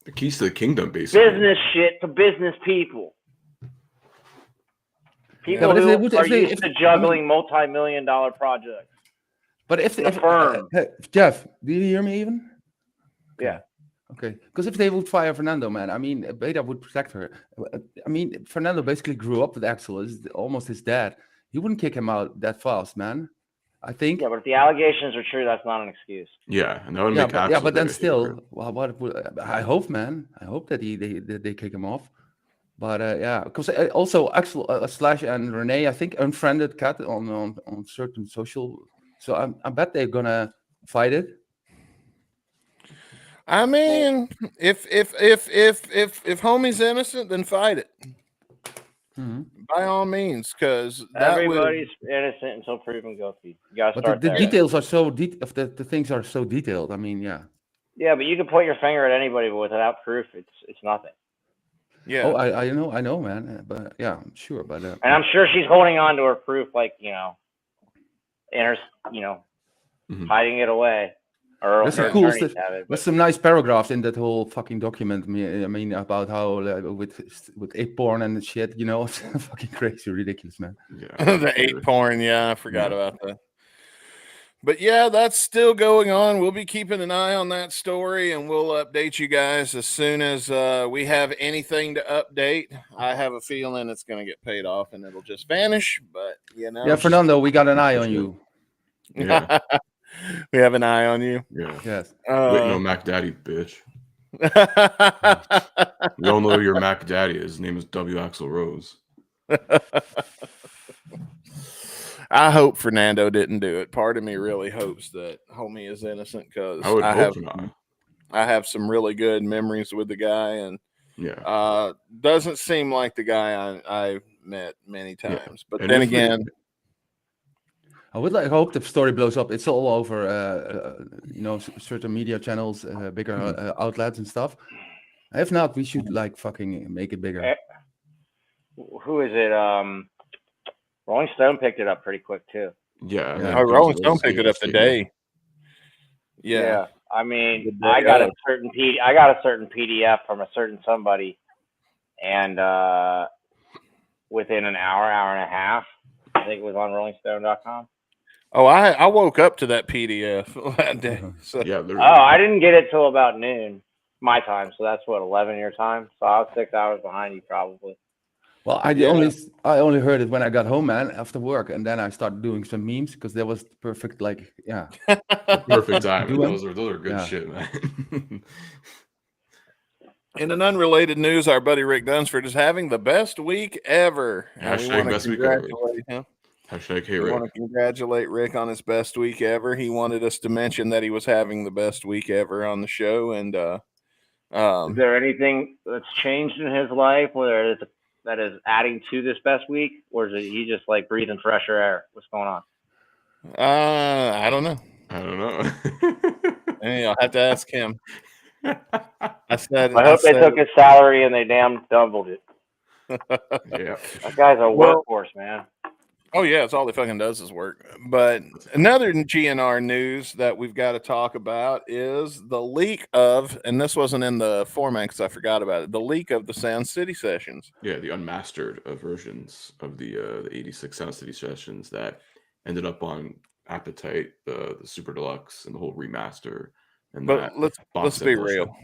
the keys to the kingdom, basically. Business shit to business people. People who are used to juggling multi-million-dollar projects. But if firm. Geoff, do you hear me even? Yeah. Okay. Because if they would fire Fernando, man, I mean, Beta would protect her. I mean, Fernando basically grew up with Axel, is almost his dad. He wouldn't kick him out that fast, man. I think. Yeah, but if the allegations are true, that's not an excuse. Yeah, and that would make Axel. Yeah, but then still, well, I hope, man. I hope that they kick him off. But yeah, because also Axel Slash and Renee, I think, unfriended Kat on certain social. So I bet they're gonna fight it. I mean, if homie's innocent, then fight it. Mm-hmm. By all means, because everybody's innocent until proven guilty. You gotta start the there. details are so the things are so detailed. I mean, yeah. Yeah, but you can point your finger at anybody, but without proof, it's nothing. Yeah. Oh, I know, man. But yeah, I'm sure. But and I'm sure she's holding on to her proof, like in her, hiding it away. That's cool. There's some nice paragraphs in that whole fucking document. I mean, about how with ape porn and shit, it's fucking crazy, ridiculous, man. Yeah, the ape porn. Yeah, I forgot about that. But yeah, that's still going on. We'll be keeping an eye on that story, and we'll update you guys as soon as we have anything to update. I have a feeling it's going to get paid off, and it'll just vanish. But yeah, Fernando, we got an eye on you. Yeah. We have an eye on you. Yeah. Yes. Wait, no, Mac Daddy, bitch. We all know who your Mac Daddy is. His name is W. Axl Rose. I hope Fernando didn't do it. Part of me really hopes that homie is innocent because I have some really good memories with the guy, and doesn't seem like the guy I met many times. Yeah. But and then again. I would hope the story blows up. It's all over, certain media channels, bigger outlets and stuff. If not, we should fucking make it bigger. Who is it? Rolling Stone picked it up pretty quick too. Yeah. Rolling Stone picked it up today. Yeah. I mean, I got a certain PDF from a certain somebody, and within an hour and a half, I think it was on RollingStone.com. Oh, I woke up to that PDF that day. So. Yeah. I didn't get it till about noon my time, so that's 11 your time. So I was 6 hours behind you probably. Well, I only heard it when I got home, man, after work, and then I started doing some memes because there was perfect, perfect time. Those are good shit, man. In an unrelated news, our buddy Rick Dunsford is having the best week ever. Hashtag best week ever. Hashtag hey Rick. We want to congratulate Rick on his best week ever. He wanted us to mention that he was having the best week ever on the show, and Is there anything that's changed in his life, whether that is adding to this best week, or is it he just like breathing fresher air? What's going on? I don't know. I don't know. Hey, I'll have to ask him. I hope they took his salary and they damn doubled it. Yeah. That guy's a workhorse, man. Oh yeah, it's all he fucking does is work. But another GNR news that we've got to talk about is the leak of, and this wasn't in the format because I forgot about it, the leak of the Sound City sessions. Yeah, the unmastered versions of the 86 Sound City sessions that ended up on Appetite, the Super Deluxe, and the whole remaster. And but let's be real.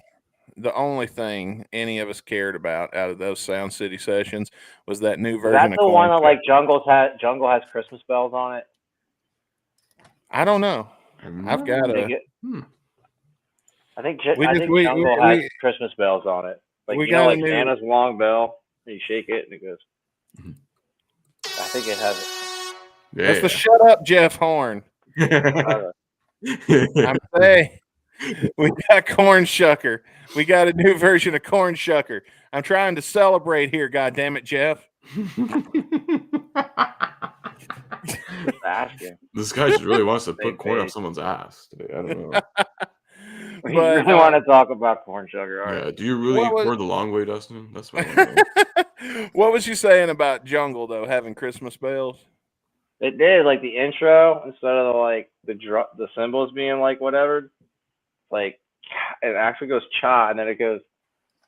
The only thing any of us cared about out of those Sound City sessions was that new version. That's the one that like Jungle has Christmas bells on it. I don't know. I've got I think Jungle has Christmas bells on it. Like like Santa's long bell. You shake it and it goes. I think it has it. Yeah, that's the shut up, Jeff Horn. I'm saying. We got Corn Shucker. We got a new version of Corn Shucker. I'm trying to celebrate here, goddamn it, Jeff. This guy just really wants to put corn up someone's ass today. I don't know. But, you really want to talk about Corn Shucker? Yeah. Do you really eat corn the long way, Dustin? That's what I want to know. What was you saying about Jungle though, having Christmas bells? It did, like the intro instead of the cymbals being like whatever. Like it actually goes cha, and then it goes.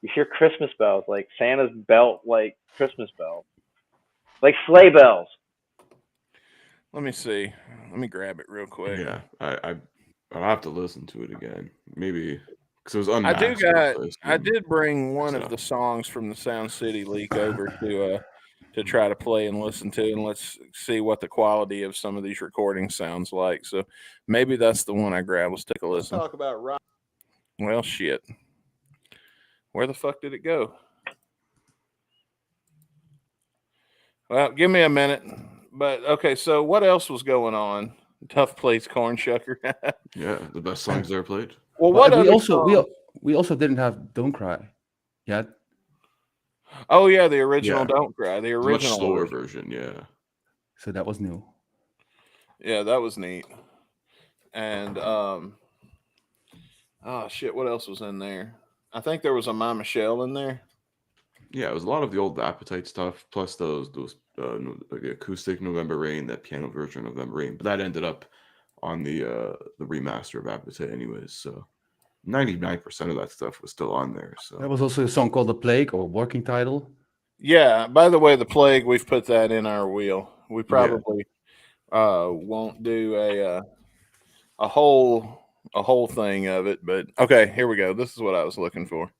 You hear Christmas bells, like Santa's belt, like Christmas bells, like sleigh bells. Let me see. Let me grab it real quick. Yeah, I'll have to listen to it again, maybe because it was unmastered. I did bring one of the songs from the Sound City leak over to try to play and listen to, and let's see what the quality of some of these recordings sounds like. So maybe that's the one I grabbed. Let's take a listen. Let's talk about rock. Well, shit. Where the fuck did it go? Well, give me a minute. But okay, so what else was going on? Tough plays Corn Shucker. Yeah, the best songs ever played. Well, we also didn't have Don't Cry yet. Oh yeah, the original Don't Cry. The original much slower version, yeah. So that was new. Yeah, that was neat. And oh shit, what else was in there? I think there was a My Michelle in there. Yeah, it was a lot of the old Appetite stuff, plus those the acoustic November Rain, that piano version of November Rain. But that ended up on the remaster of Appetite anyways, so 99% of that stuff was still on there. So there was also a song called The Plague, or working title. Yeah, by the way, The Plague, we've put that in our wheel. We probably won't do a whole thing of it, but okay, here we go. This is what I was looking for.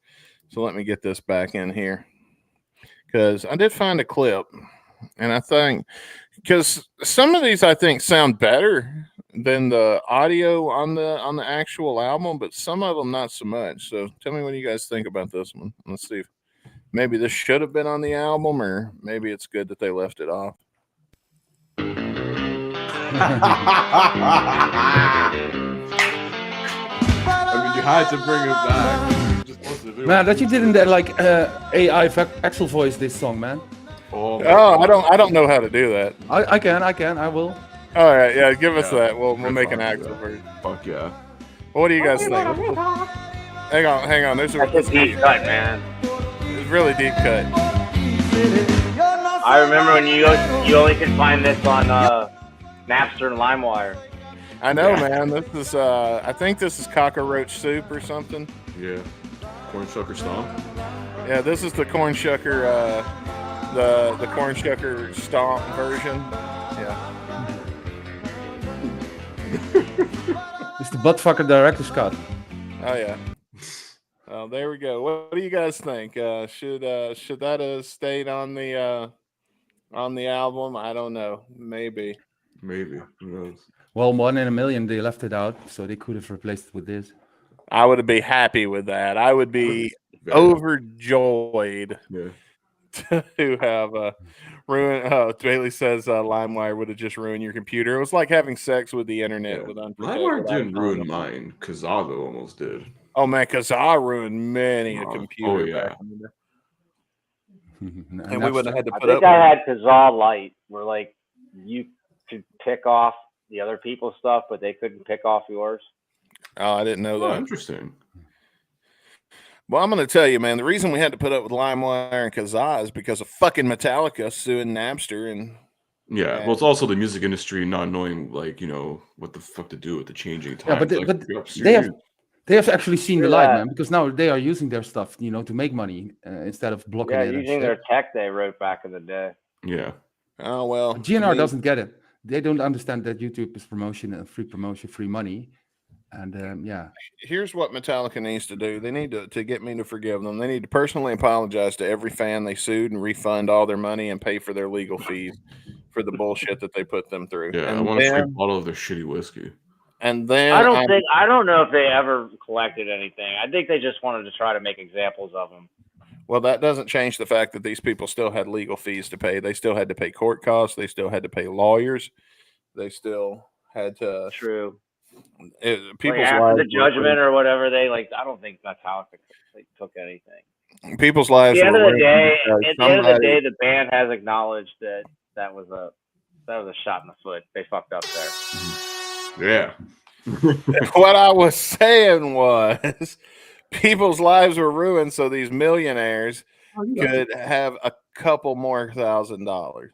So let me get this back in here, because I did find a clip, and I think because some of these I think sound better than the audio on the actual album, but some of them not so much. So tell me what you guys think about this one. Let's see if maybe this should have been on the album, or maybe it's good that they left it off. I mean, you had to bring it back. Man, that you didn't like AI Axel voice this song, man. Oh, I don't know how to do that. I can, I will. All right, yeah, give us that. We'll make an Axel version. Fuck yeah. What do you guys think? Hang on. There's a deep cut, man. It's really deep cut. I remember when you only could find this on Napster and LimeWire. I know, man. This is I think this is Cockroach Soup or something. Yeah. Corn Shucker Stomp. Yeah, this is the Corn Shucker the Corn Shucker Stomp version. Yeah. It's the Buttfucker Director's Cut. Oh yeah. Oh, there we go. What do you guys think? Should that have stayed on the album? I don't know. Maybe. Who knows? Well, 1 in a million they left it out, so they could have replaced it with this. I would be happy with that. I would be overjoyed to have ruined. Bailey says LimeWire would have just ruined your computer. It was like having sex with the internet with unprotected. LimeWire didn't ruin mine. Kazago almost did. Oh man, Kazaa ruined many a computer yeah. back in the day. And And we wouldn't have had to I put up think with I it. had Kazaa Lite, where like you could pick off the other people's stuff, but they couldn't pick off yours. Oh, I didn't know Oh, that. interesting. Well, I'm going to tell you, man, the reason we had to put up with LimeWire and Kazaa is because of fucking Metallica suing Napster. And Yeah, well, it's also the music industry not knowing, like, you know, what the fuck to do with the changing times. Yeah, but Like, they have actually seen the True light, that. man, because now they are using their stuff, you know, to make money instead of blocking Yeah, it. using their tech they wrote back in the day. yeah. oh well, But GNR doesn't get it. They don't understand that YouTube is promotion and free promotion, free money. And yeah, here's what Metallica needs to do. They need to get me to forgive them. They need to personally apologize to every fan they sued and refund all their money and pay for their legal fees for the bullshit that they put them through. Yeah, and I want a free then, bottle of their shitty whiskey. and then I don't know if they ever collected anything. I think they just wanted to try to make examples of them. well, that doesn't change the fact that these people still had legal fees to pay. They still had to pay court costs. They still had to pay lawyers. They still had to. True. People's like after lives the judgment or whatever, they like. I don't think Metallica took anything. People's lives. At the end of the day, because at the end of the day, the band has acknowledged that was a shot in the foot. They fucked up there. Yeah. What I was saying was people's lives were ruined so these millionaires could have a couple more $1,000.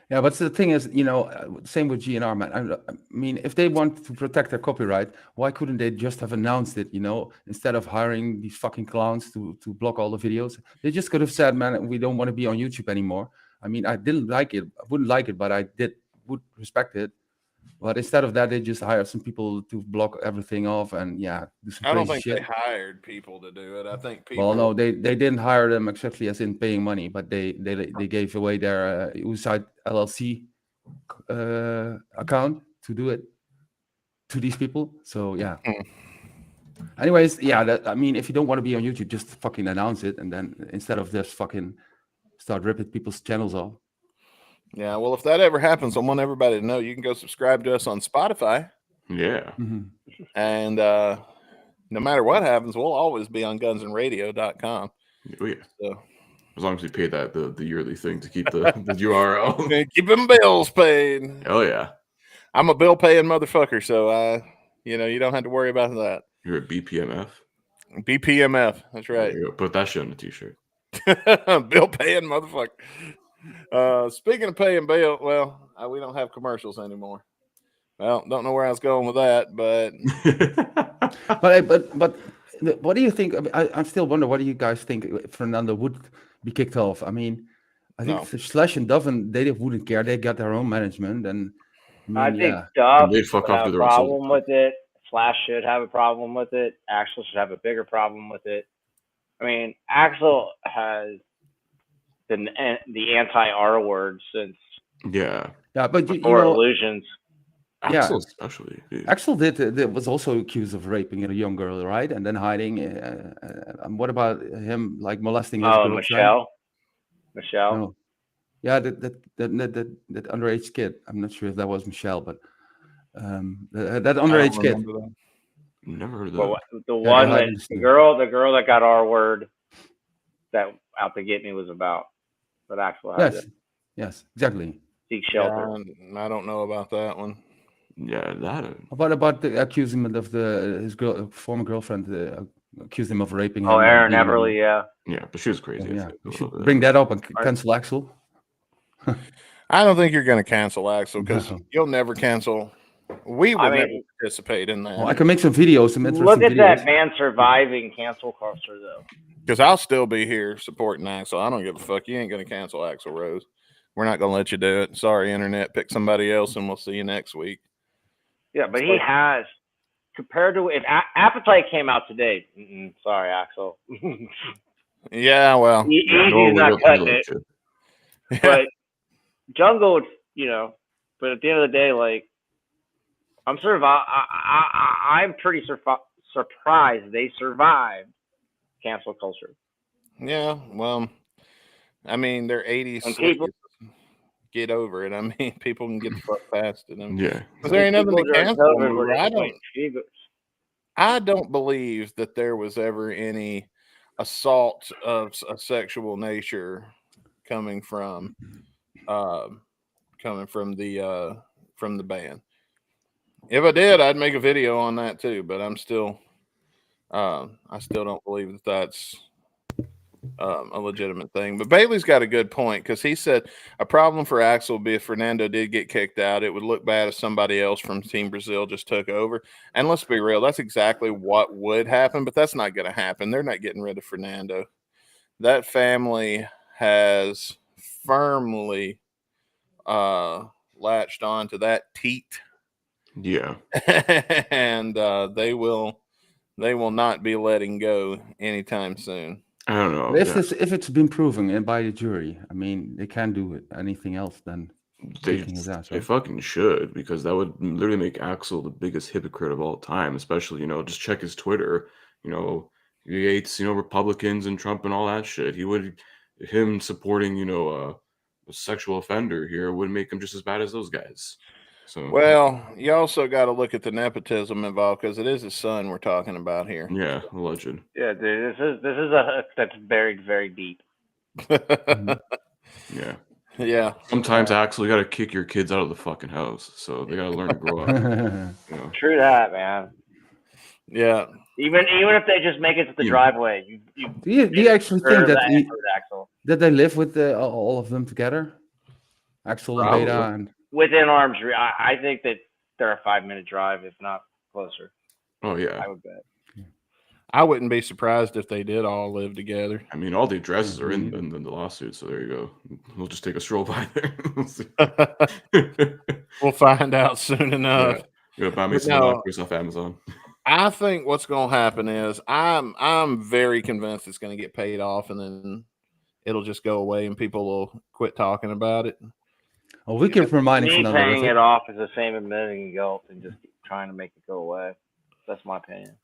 yeah. But the thing is, you know, same with GNR, man. I mean, if they want to protect their copyright, why couldn't they just have announced it? You know, instead of hiring these fucking clowns to block all the videos, they just could have said, "Man, we don't want to be on YouTube anymore." I mean, I didn't like it. I wouldn't like it, but I would respect it. But instead of that, they just hired some people to block everything off and do some I don't crazy think shit. they hired people to do it. I think people. Well, no, they didn't hire them exactly as in paying money, but they gave away their Uside LLC account to do it to these people. So yeah. Anyways, I mean, if you don't want to be on YouTube, just fucking announce it, and then instead of just fucking start ripping people's channels off. Yeah, well, if that ever happens, I want everybody to know you can go subscribe to us on Spotify. Yeah. Mm-hmm. And no matter what happens, we'll always be on gunsandradio.com. Oh, yeah. So, as long as we pay that the yearly thing to keep the URL. keep them bills paid. Oh, yeah. I'm a bill paying motherfucker, so you don't have to worry about that. You're a BPMF? BPMF, that's right. Put that shit on a t-shirt. Bill paying motherfucker. Speaking of paying bill, well, we don't have commercials anymore. Well, don't know where I was going with that, but but what do you think? I still wonder, what do you guys think Fernando would be kicked off? I mean, I think Slash and Duffin, they wouldn't care. They got their own management, and I think Duff they fuck would off have to a their problem with it. Slash should have a problem with it. Axl should have a bigger problem with it. I mean, Axl has the anti-R word since but before Illusions. Axl especially. Dude. Axl was also accused of raping a young girl, right? And then hiding. What about him, like molesting his girlfriend? Michelle. No. Yeah, that underage kid. I'm not sure if that was Michelle, but that underage kid. Never heard of that. The girl that got our word that out to get me was about. But Axl had it. Yes, exactly. Seek shelter. I don't know about that one. Yeah, that. About the accusing of his former girlfriend, accused him of raping him. Oh, Aaron Everly, yeah, but she was crazy. Yeah, you should bring that up and cancel Axl. I don't think you're going to cancel Axl because you'll never cancel. We would never participate in that. Well, I can make some videos. Look at that man surviving cancel culture, though. Because I'll still be here supporting Axl. I don't give a fuck. You ain't going to cancel Axl Rose. We're not going to let you do it. Sorry, Internet. Pick somebody else, and we'll see you next week. Yeah, but he has, compared to if Appetite came out today. Sorry, Axl. Yeah, well, he's not cutting it. Yeah. But Jungle, but at the end of the day, like, I'm I'm pretty surprised they survived cancel culture. Yeah, well, I mean, they're 80s. And people get over it. I mean, people can get the fuck past it. Yeah. There ain't nothing to cancel. I don't. I don't believe that there was ever any assault of a sexual nature coming from the band. If I did, I'd make a video on that too. But I still don't believe that that's a legitimate thing. But Bailey's got a good point because he said a problem for Axel would be if Fernando did get kicked out. It would look bad if somebody else from Team Brazil just took over. And let's be real, that's exactly what would happen. But that's not going to happen. They're not getting rid of Fernando. That family has firmly latched on to that teat. Yeah. And they will not be letting go anytime soon. I don't know. If it's been proven and by the jury, I mean, they can't do it, anything else than kicking his ass. They Right? fucking should, because that would literally make Axel the biggest hypocrite of all time. Especially, just check his Twitter. He hates Republicans and Trump and all that shit. Him supporting a sexual offender here would make him just as bad as those guys. So well, you also got to look at the nepotism involved because it is his son we're talking about here. Yeah, alleged. Yeah, dude, this is a that's buried very deep. Yeah. Yeah. Sometimes, Axel, you got to kick your kids out of the fucking house, so they got to learn to grow up. True that, man. Yeah. Even if they just make it to the driveway, Do you actually think that Axel. that they live with all of them together? Axel and Beta and Within arm's reach. I think that they're a 5-minute drive, if not closer. Oh yeah, I would bet. I wouldn't be surprised if they did all live together. I mean, all the addresses are in the lawsuit, so there you go. We'll just take a stroll by there. We'll find out soon enough. Yeah. You gotta buy me some lockers off Amazon. I think what's going to happen is I'm very convinced it's going to get paid off, and then it'll just go away, and people will quit talking about it. Oh, we keep reminding me paying it off is the same admitting guilt and just trying to make it go away. That's my opinion.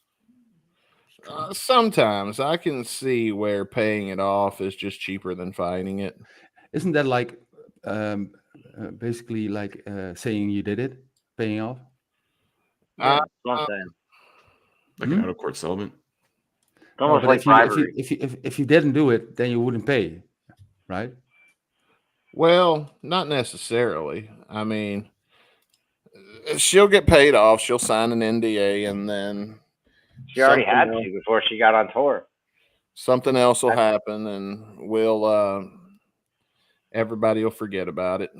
Sometimes I can see where paying it off is just cheaper than fighting it. Isn't that like basically like saying you did it, paying off? Yeah, that's what I'm saying. Like an out-of-court settlement. It's almost like bribery. If you didn't do it, then you wouldn't pay, right? Well, not necessarily. I mean, she'll get paid off. She'll sign an NDA, and then she already had to before she got on tour. Something else will happen, and everybody will forget about it.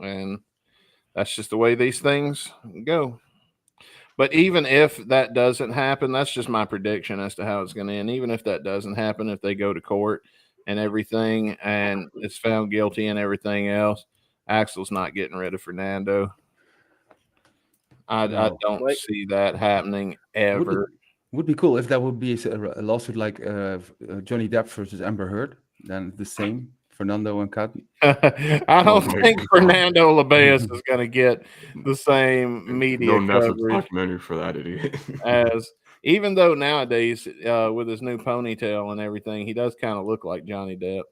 And that's just the way these things go. But even if that doesn't happen, that's just my prediction as to how it's going to end. Even if that doesn't happen, if they go to court and everything, and it's found guilty and everything else, Axel's not getting rid of Fernando. I don't see that happening ever. Would be cool if that would be a lawsuit like Johnny Depp versus Amber Heard. Then the same, Fernando and Kat. I don't think Fernando Labeas is going to get the same media coverage documentary for that idiot. as. Even though nowadays, with his new ponytail and everything, he does kind of look like Johnny Depp.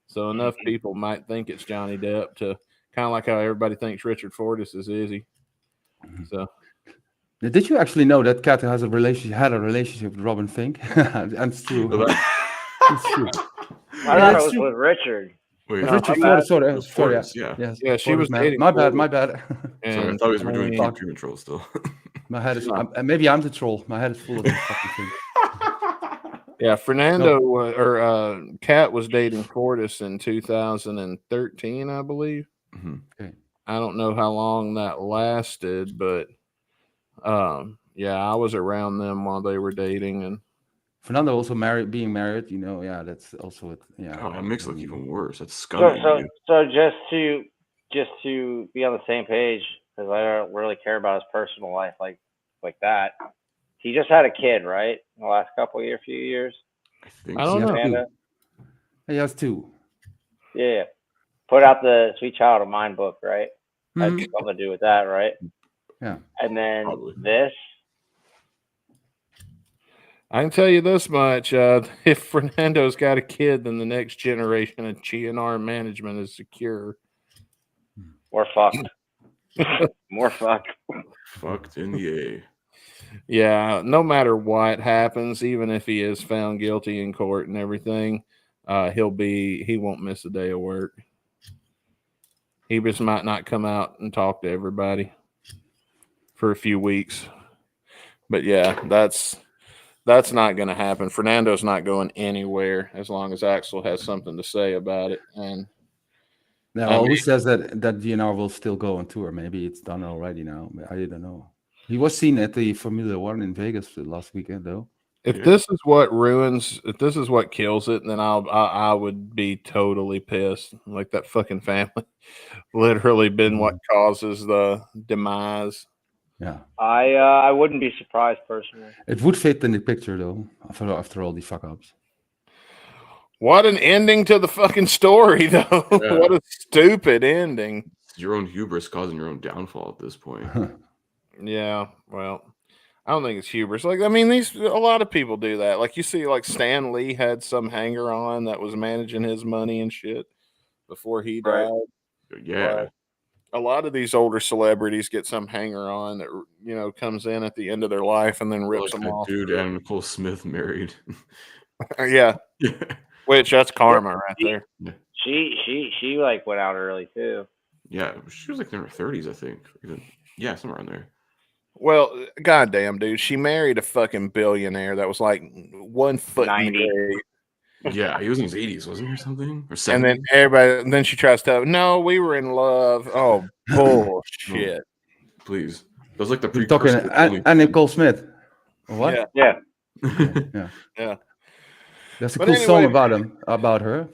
So enough people might think it's Johnny Depp to kind of like how everybody thinks Richard Fortus is Izzy. So, did you actually know that Kat had a relationship with Robin Fink? And it's true. It's true. I thought it was with Richard. Wait, Richard Fortus, sorry. Yeah, she was dating. My bad. Sorry, I thought we were doing documentary troll still. My head is maybe I'm the troll. My head is full of this fucking thing. Yeah, Fernando or Kat was dating Fortus in 2013, I believe. Mm-hmm. Okay. I don't know how long that lasted, but yeah, I was around them while they were dating. And Fernando also being married, yeah, that's also it. Yeah. Oh, that makes it look even worse. That's scummy. So just to be on the same page, because I don't really care about his personal life like that. He just had a kid, right? In the last few years. I don't know. He has 2. Yeah. Put out the Sweet Child of Mine book, right? Had something to do with that, right? Yeah. And then this. I can tell you this much: if Fernando's got a kid, then the next generation of GNR management is secure. We're fucked. More fucked. Fucked in the A. Yeah, no matter what happens, even if he is found guilty in court and everything, he won't miss a day of work. He just might not come out and talk to everybody for a few weeks. But yeah, that's not going to happen. Fernando's not going anywhere as long as Axel has something to say about it. And Now, who says that GNR will still go on tour? Maybe it's done already now. I don't know. He was seen at the Formula One in Vegas last weekend, though. If this is what kills it, then I would be totally pissed. Like that fucking family, literally been what causes the demise. Yeah, I wouldn't be surprised personally. it would fit in the picture though. After all these fuck ups. What an ending to the fucking story, though. Yeah. What a stupid ending. It's your own hubris causing your own downfall at this point. Yeah, well, I don't think it's hubris. Like, I mean, a lot of people do that. Like, you see, like Stan Lee had some hanger on that was managing his money and shit before he died. Yeah. A lot of these older celebrities get some hanger on that comes in at the end of their life and then rips them off. Dude, and Nicole Smith married. Yeah. Which that's karma right there. She like went out early too. Yeah, she was like in her 30s, I think. Yeah, somewhere around there. Well, goddamn, dude, she married a fucking billionaire that was like 1 foot 90. Yeah, he was in his 80s, wasn't he, or something? Or 70s? And then she tries to tell, no, we were in love. Oh, bullshit. Please. That was like the You're talking and Nicole Smith. What? Yeah. Yeah. There's a cool song about her.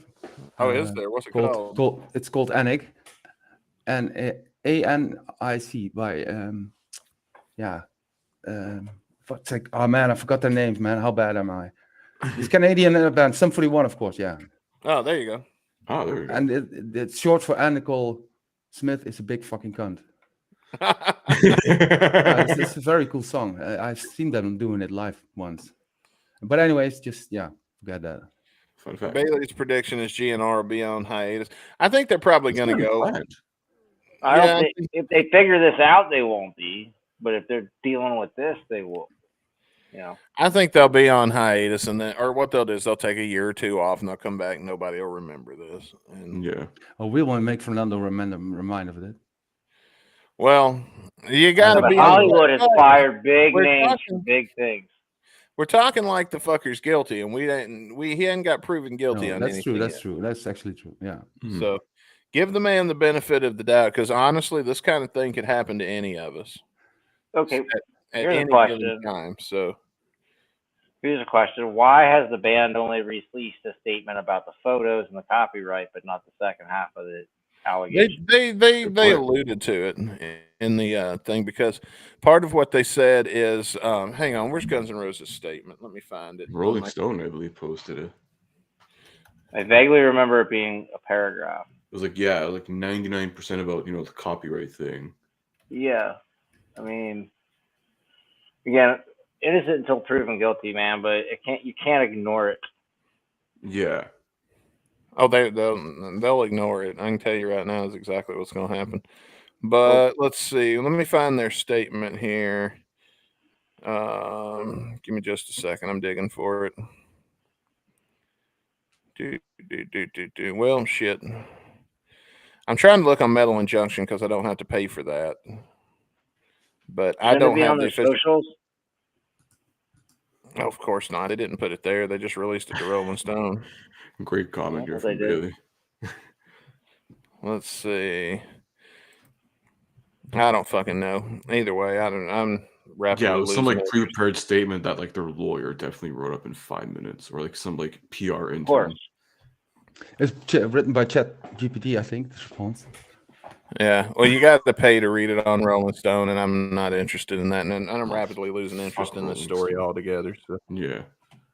Oh, is there? What's it called? It's called Anik. And ANIC by what's like, oh man, I forgot their names, man. How bad am I? It's Canadian band, Sum 41, of course, yeah. Oh, there you go. Oh, there you go. And it's short for Nicole Smith is a big fucking cunt. It's a very cool song. I've seen them doing it live once. But anyways, just forget that. Fun fact. Bailey's prediction is GNR will be on hiatus. I think they're probably going to go. I don't think if they figure this out, they won't be. But if they're dealing with this, they will. I think they'll be on hiatus, and then, or what they'll do is they'll take a year or two off, and they'll come back. And nobody will remember this. And we want to make Fernando remind of it. Well, you got to be. Hollywood has fired big names from big things. We're talking like the fucker's guilty, and he hadn't got proven guilty on anything. That's true. That's actually true. Yeah. So give the man the benefit of the doubt, because honestly, this kind of thing could happen to any of us. Okay. At any given time. So here's a question: why has the band only released a statement about the photos and the copyright, but not the second half of the allegation? They alluded to it in the thing, because part of what they said is, hang on, where's Guns N' Roses' statement? Let me find it. Rolling Stone, I believe, posted it. I vaguely remember it being a paragraph. It was like 99% about the copyright thing. Yeah, I mean, again, innocent until proven guilty, man. But you can't ignore it. Yeah. Oh, they'll ignore it. I can tell you right now is exactly what's going to happen. But let's see. Let me find their statement here. Give me just a second. I'm digging for it. Well, shit. I'm trying to look on Metal Injunction because I don't have to pay for that. But I don't have the official socials. Oh, of course not. They didn't put it there. They just released it to Rolling Stone. Great comment here from Bailey. Let's see. I don't fucking know. Either way, I'm rapidly. Yeah, it was some pre-prepared statement that their lawyer definitely wrote up in 5 minutes, or some PR intern. Of course. It's written by ChatGPT, I think. The response. Yeah, well, you got to pay to read it on Rolling Stone, and I'm not interested in that, and I'm rapidly losing interest in this story altogether. So yeah,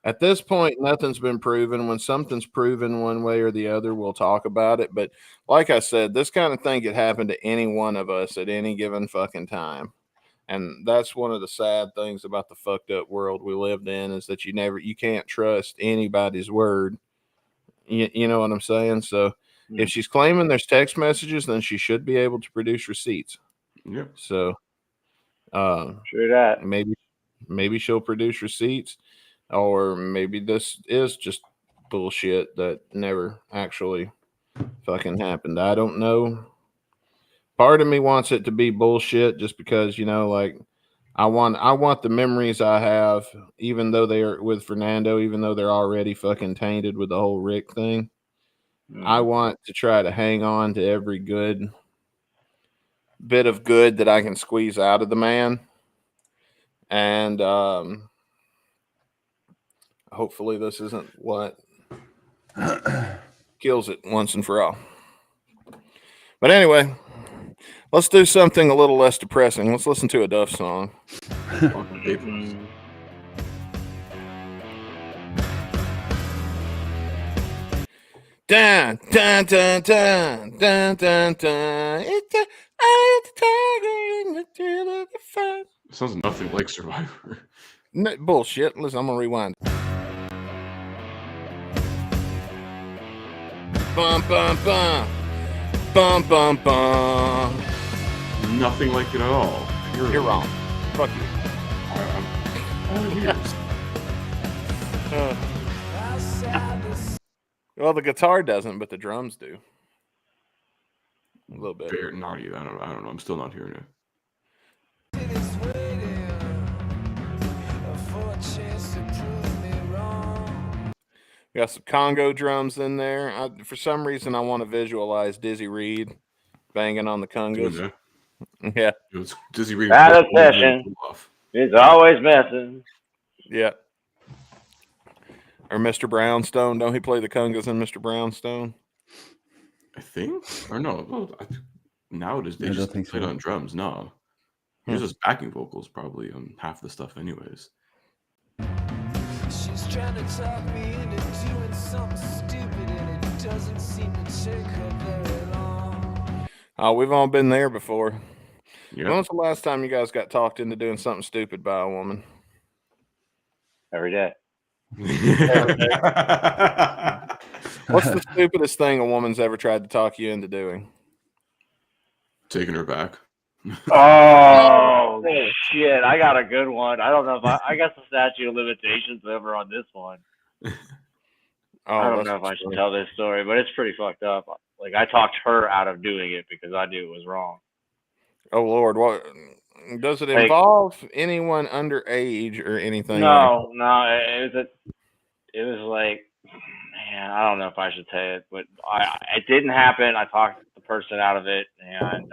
at this point, nothing's been proven. When something's proven one way or the other, we'll talk about it. But like I said, this kind of thing could happen to any one of us at any given fucking time, and that's one of the sad things about the fucked up world we lived in, is that you can't trust anybody's word. You know what I'm saying? So if she's claiming there's text messages, then she should be able to produce receipts. Yep. So true that. maybe she'll produce receipts, or maybe this is just bullshit that never actually fucking happened. I don't know. Part of me wants it to be bullshit just because, like I want the memories I have, even though they are with Fernando, even though they're already fucking tainted with the whole Rick thing. I want to try to hang on to every good bit of good that I can squeeze out of the man. And hopefully this isn't what kills it once and for all. But anyway, let's do something a little less depressing. Let's listen to a Duff song. Dun, dun, dun, dun, dun, dun, dun. It's the eye of the tiger in the thrill of the fight. Sounds nothing like Survivor. No, bullshit. Listen, I'm gonna rewind. Bum bum bum, bum bum bum. Nothing like it at all. You're wrong. Fuck you. Well, the guitar doesn't, but the drums do. A little bit. Fair, not either. I don't know. I'm still not hearing it. We got some Congo drums in there. For some reason, I want to visualize Dizzy Reed banging on the congos. Yeah. It was Dizzy Reed. Out of session. It's always messing. Yeah. Or Mr. Brownstone. Don't he play the congas in Mr. Brownstone? I think. Or no. Well, nowadays they just play it on drums. No. He uses backing vocals probably on half the stuff anyways. She's trying to talk me into doing something stupid and it doesn't seem to take her very long. Oh, we've all been there before. Yep. When was the last time you guys got talked into doing something stupid by a woman? Every day. What's the stupidest thing a woman's ever tried to talk you into doing? Taking her back. Oh, shit. I got a good one. I don't know if I guess the statute of limitations over on this one. I don't know if I should tell this story, but it's pretty fucked up. Like, I talked her out of doing it because I knew it was wrong. Oh, Lord. What does it involve anyone underage or anything? No, it was like, man, I don't know if I should say it, but it didn't happen. I talked the person out of it, and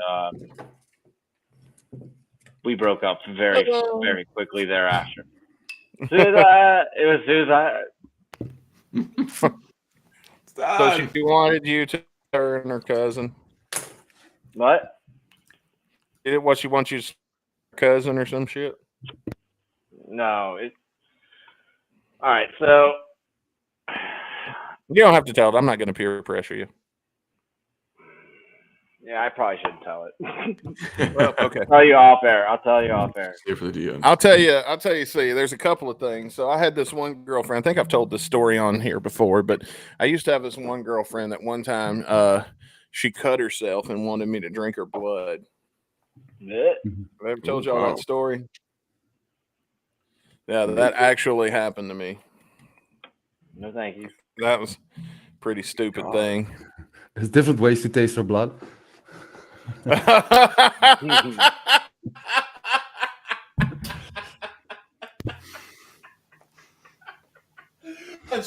we broke up very, very quickly thereafter. It was suicide. So she wanted you to her and her cousin. What? What she wants you to cousin or some shit? No. All right. So you don't have to tell it. I'm not going to peer pressure you. Yeah, I probably shouldn't tell it. Well, okay. I'll tell you off air. Here for the DM. I'll tell you. See, there's a couple of things. So I had this one girlfriend. I think I've told this story on here before, but I used to have this one girlfriend that one time she cut herself and wanted me to drink her blood. Have I ever told y'all that story? Yeah, that actually happened to me. No, thank you. That was a pretty stupid thing. There's different ways to taste her blood. That's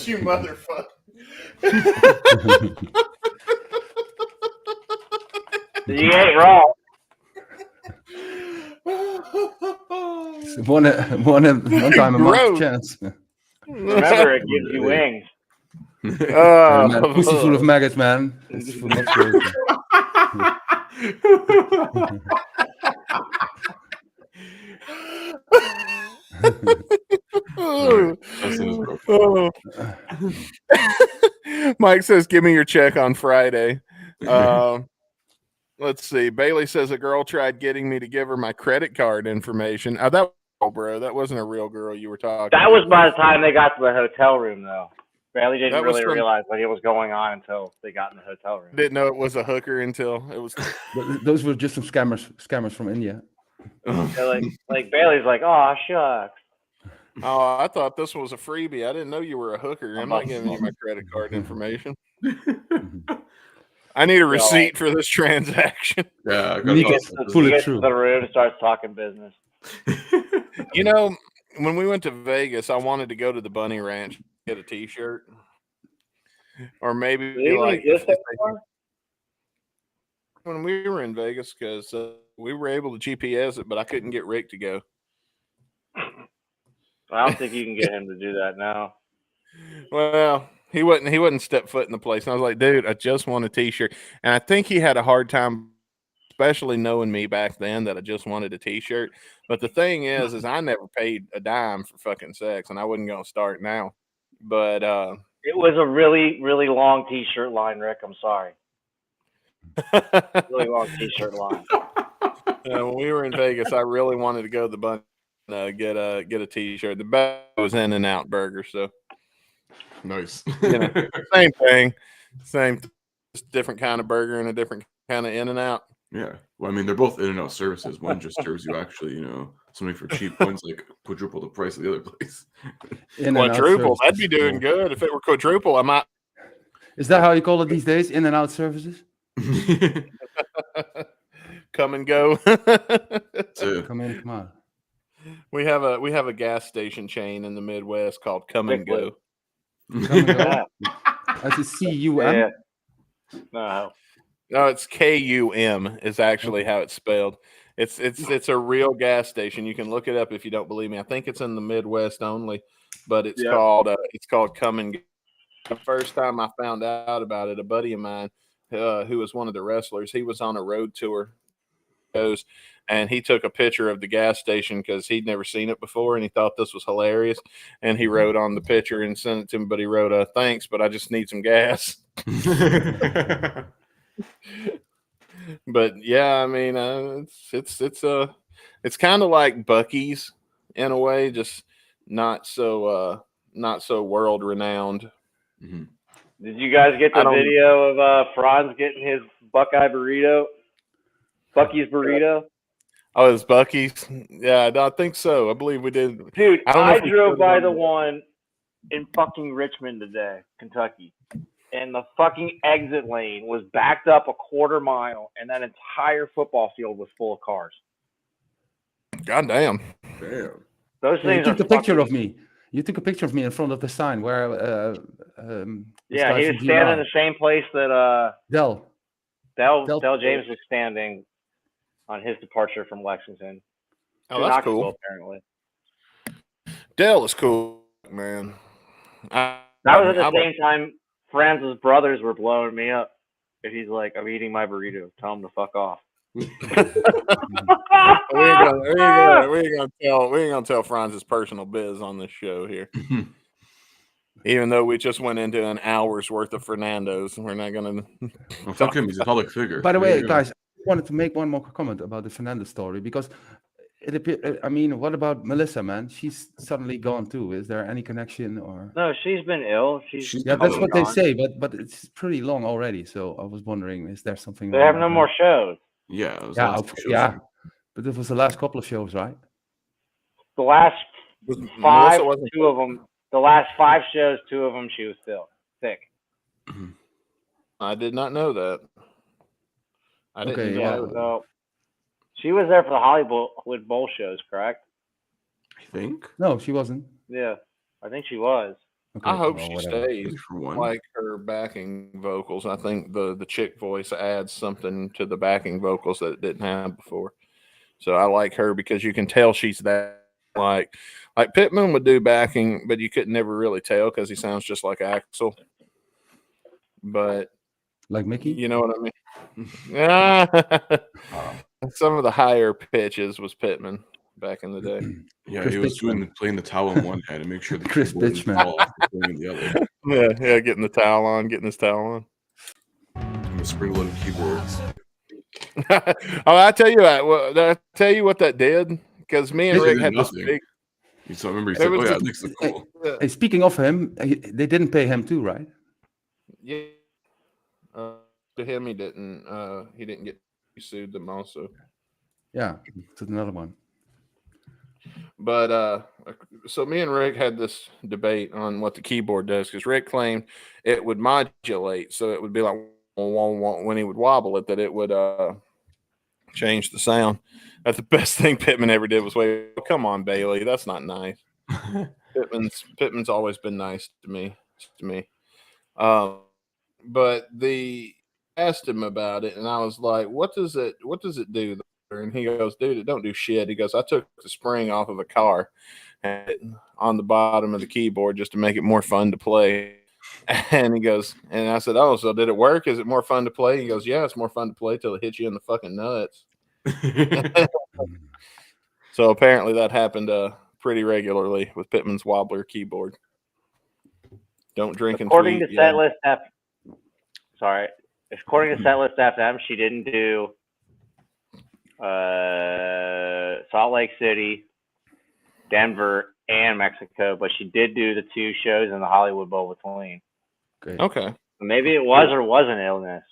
you, motherfucker. You ain't wrong. One time a month chance. Remember, it gives you wings. Man, pussy full of maggots, man. It's full of Mike says, "Give me your check on Friday." Let's see. Bailey says a girl tried getting me to give her my credit card information. That bro, that wasn't a real girl you were talking. That was by the time they got to the hotel room, though. Bailey didn't really realize what was going on until they got in the hotel room. Didn't know it was a hooker until it was. Those were just some scammers from India. So like Bailey's like, "Oh shucks." Oh, I thought this was a freebie. I didn't know you were a hooker. I'm not giving you my credit card information. I need a receipt for this transaction. Yeah, I You need got to it. pull He it gets through. to the room and starts talking business. You know, when we went to Vegas, I wanted to go to the Bunny Ranch, get a T-shirt, or maybe Do they even like exist anymore? when we were in Vegas, because we were able to GPS it, but I couldn't get Rick to go. I don't think you can get him to do that now. Well, he wouldn't step foot in the place. And I was like, dude, I just want a T-shirt. And I think he had a hard time, especially knowing me back then, that I just wanted a T-shirt. But the thing is I never paid a dime for fucking sex, and I wasn't going to start now. But It was a really, really long T-shirt line, Rick. I'm sorry. Really long T-shirt line. when we were in Vegas, I really wanted to go to the Bunny get a T-shirt. The best was In-N-Out Burger, so Nice. same thing, just different kind of burger and a different kind of In-N-Out. Yeah. Well, I mean, they're both In-N-Out services. One just serves you actually, something for cheap. One's like quadruple the price of the other place. Quadruple, that'd be doing good. If it were quadruple, I might. Is that how you call it these days? In-and-out services? Come and go. Come in, come on. We have a gas station chain in the Midwest called Come and Go. Come and go. As a C-U-M? Yeah. No. No, it's K-U-M is actually how it's spelled. It's a real gas station. You can look it up if you don't believe me. I think it's in the Midwest only, but it's called Come and Go. The first time I found out about it, a buddy of mine who was one of the wrestlers, he was on a road tour, and he took a picture of the gas station because he'd never seen it before, and he thought this was hilarious. And he wrote on the picture and sent it to him, but he wrote, "Thanks, but I just need some gas." But yeah, I mean, it's kind of like Buc-ee's in a way, just not so world renowned. Mm-hmm. Did you guys get the video of Franz getting his Buckeye burrito? Buc-ee's burrito? Oh, it's Buc-ee's? Yeah, I think so. I believe we did. Dude, I drove by the one one in fucking Richmond today, Kentucky. And the fucking exit lane was backed up a quarter mile, and that entire football field was full of cars. God damn. Damn. Those You things took are a picture fucking... of me. You took a picture of me in front of the sign where yeah, he was standing in the same place that Dell James was standing on his departure from Lexington. Oh, that's cool. Apparently. Dell is cool, man. That was at the same time Franz's brothers were blowing me up. If he's like, "I'm eating my burrito," tell him to fuck off. we ain't gonna tell Franz's personal biz on this show here. Even though we just went into an hour's worth of Fernando's, we're not gonna. Well, fuck him. He's a public figure. By the way, guys, I wanted to make one more comment about the Fernando story because I mean, what about Melissa, man? She's suddenly gone too. Is there any connection or? No, she's been ill. She's that's what they say, but it's pretty long already. So I was wondering, is there something? They have no more shows. Yeah. But it was the last couple of shows, right? The last five, two of them. The last 5 shows, 2 of them, she was still sick. I did not know that. I didn't know. So she was there for the Hollywood Bowl shows, correct? I think. No, she wasn't. Yeah, I think she was. Okay, I hope she stays. Like her backing vocals. I think the chick voice adds something to the backing vocals that it didn't have before. So I like her because you can tell she's that like Pittman would do backing, but you could never really tell because he sounds just like Axl. But like Mickey, you know what I mean? Yeah. Some of the higher pitches was Pittman back in the day. Yeah, Chris he was playing the towel in one hand and make sure the Chris Bitchman in the other. Yeah, getting his towel on. And the spring-loaded keyboards. I tell you what. Did I tell you what that did? Because me and Rick had this big. So I remember he said, "Oh yeah, this is cool." Hey, speaking of him, they didn't pay him too, right? Yeah. To him, he didn't. He didn't get sued them also. Yeah, to another one. But so me and Rick had this debate on what the keyboard does because Rick claimed it would modulate, so it would be like when he would wobble it, that it would change the sound. That's the best thing Pittman ever did was wait. Come on, Bailey, that's not nice. Pittman's always been nice to me. But asked him about it, and I was like, "What does it do?" And he goes, "Dude, it don't do shit." He goes, "I took the spring off of a car and on the bottom of the keyboard just to make it more fun to play." And he goes, and I said, "Oh, so did it work? Is it more fun to play?" He goes, "Yeah, it's more fun to play till it hits you in the fucking nuts." So apparently that happened pretty regularly with Pittman's wobbler keyboard. Don't drink and According tweet. to Setlist According to Setlist FM, she didn't do Salt Lake City, Denver, and Mexico, but she did do the 2 shows in the Hollywood Bowl between. Great. Okay. Maybe it was or wasn't illness.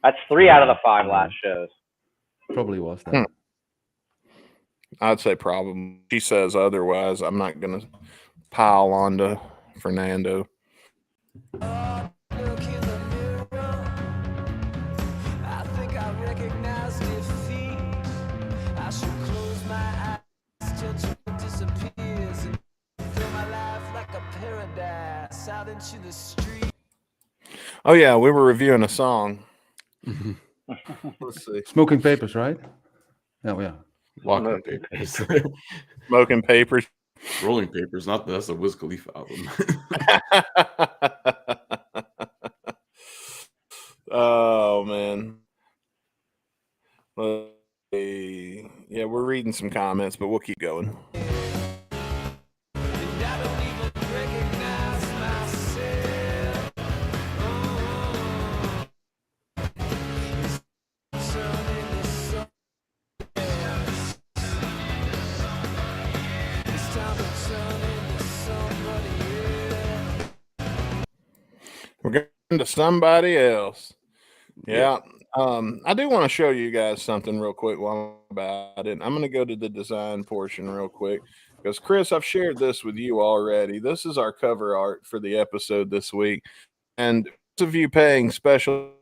That's 3 out of the 5 last shows. Probably was that. I'd say probably. She says otherwise. I'm not going to pile on to Fernando. Oh yeah, we were reviewing a song. Let's see. Smoking Papers, right? Oh yeah. Walking Papers. Smoking Papers. Rolling Papers, that's a Wiz Khalifa album. Oh man. Yeah, we're reading some comments, but we'll keep going. We're going to somebody else. Yeah. I do want to show you guys something real quick while I'm about it. I'm going to go to the design portion real quick because, Chris, I've shared this with you already. This is our cover art for the episode this week. And those of you paying special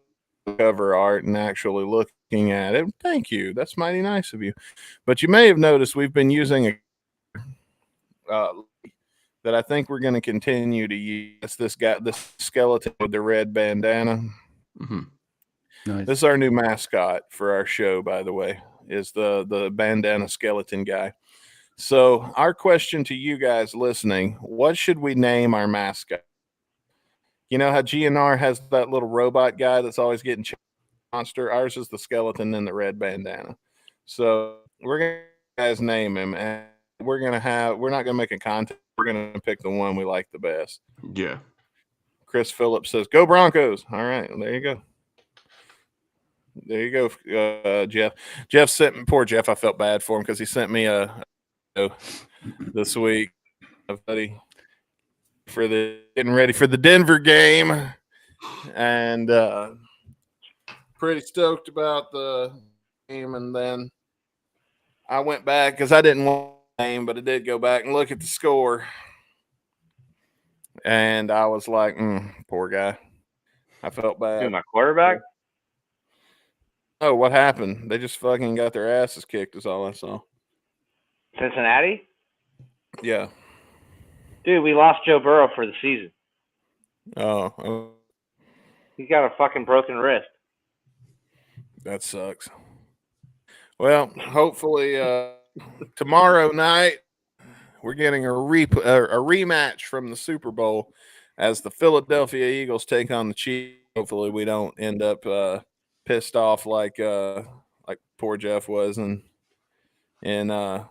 cover art and actually looking at it, thank you. That's mighty nice of you. But you may have noticed we've been using that I think we're going to continue to use. This skeleton with the red bandana. Mm-hmm. Nice. This is our new mascot for our show, by the way, is the bandana skeleton guy. So our question to you guys listening, what should we name our mascot? You know how GNR has that little robot guy that's always getting monster? Ours is the skeleton in the red bandana. So we're going to guys name him, and we're not going to make a contest. We're going to pick the one we like the best. Yeah. Chris Phillips says, "Go Broncos." All right. Well, there you go. There you go, Jeff. Jeff sent me, poor Jeff. I felt bad for him because he sent me this week, buddy, for getting ready for the Denver game, and pretty stoked about the game. And then I went back because I didn't want the game, but I did go back and look at the score, and I was like, poor guy. I felt bad. Dude, my quarterback. Oh, what happened? They just fucking got their asses kicked is all I saw. Cincinnati? Yeah. Dude, we lost Joe Burrow for the season. Oh. He's got a fucking broken wrist. That sucks. Well, hopefully tomorrow night we're getting a rematch from the Super Bowl as the Philadelphia Eagles take on the Chiefs. Hopefully we don't end up pissed off like poor Jeff was in the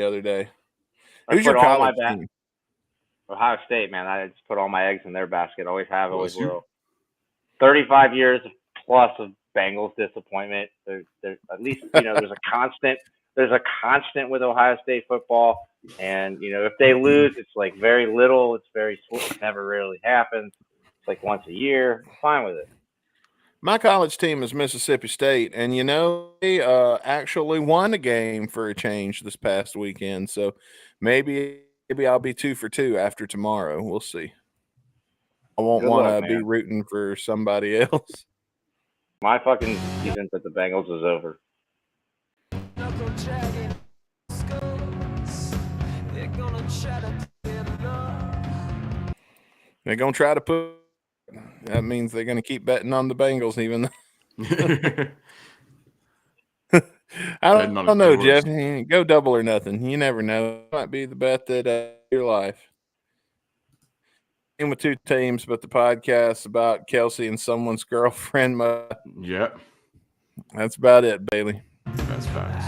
other day. Who's your college team? Ohio State, man. I just put all my eggs in their basket. Always have, always will. 35 years plus of Bengals disappointment. There's at least there's a constant. There's a constant with Ohio State football, and if they lose, it's like very little. It's very it never really happens. It's like once a year. I'm fine with it. My college team is Mississippi State, and they actually won a game for a change this past weekend. So maybe I'll be 2 for 2 after tomorrow. We'll see. I won't Good want luck, to be man. rooting for somebody else. My fucking season with the Bengals is over. They're gonna try to put. That means they're gonna keep betting on the Bengals, even though. I don't know, Jeff. Go double or nothing. You never know. It might be the bet that your life. In with two teams, but the podcast about Kelsey and someone's girlfriend. Yeah, that's about it, Bailey. That's facts.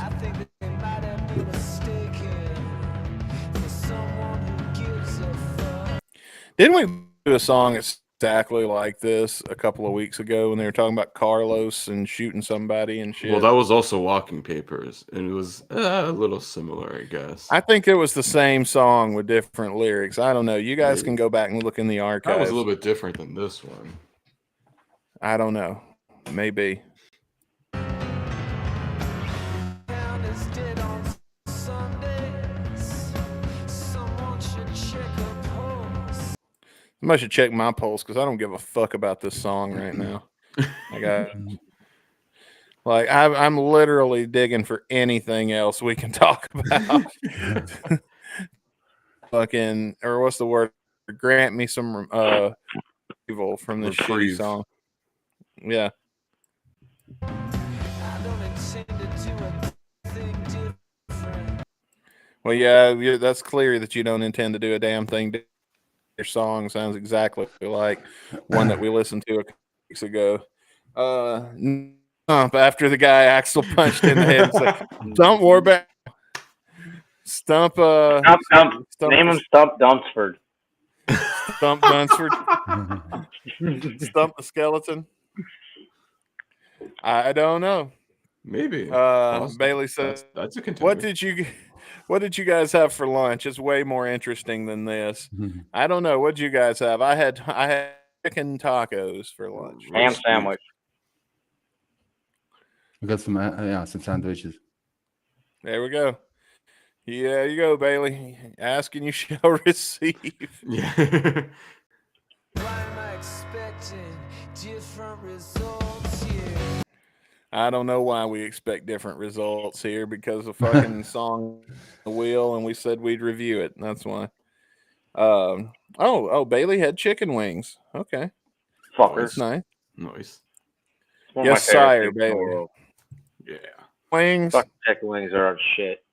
Didn't we do a song exactly like this a couple of weeks ago when they were talking about Carlos and shooting somebody and shit? Well, that was also Walking Papers, and it was a little similar, I guess. I think it was the same song with different lyrics. I don't know. You guys can go back and look in the archives. That was a little bit different than this one. I don't know. Maybe. Somebody should check my pulse because I don't give a fuck about this song right now. I'm literally digging for anything else we can talk about. Fucking, or what's the word? Grant me some evil from this shitty song. Yeah. Well, yeah, that's clear that you don't intend to do a damn thing. Your song sounds exactly like one that we listened to a couple weeks ago. After the guy Axel punched in the head, it's like, Stump Warback. Stump. Name him Stump Dunsford. Stump Dunsford. Stump the Skeleton. I don't know. Maybe. Bailey says, that's a contender. What did you guys have for lunch? It's way more interesting than this. I don't know. What did you guys have? I had chicken tacos for lunch. Ham sandwich. We got some sandwiches. There we go. Yeah, you go, Bailey. Ask and you shall receive. Yeah. Why am I expecting different results here? I don't know why we expect different results here because the fucking song the wheel and we said we'd review it. That's why. Bailey had chicken wings. Okay. Fucker. That's nice. Nice. Yes, sire, Bailey. Yeah. Wings. Fuck, chicken wings are shit.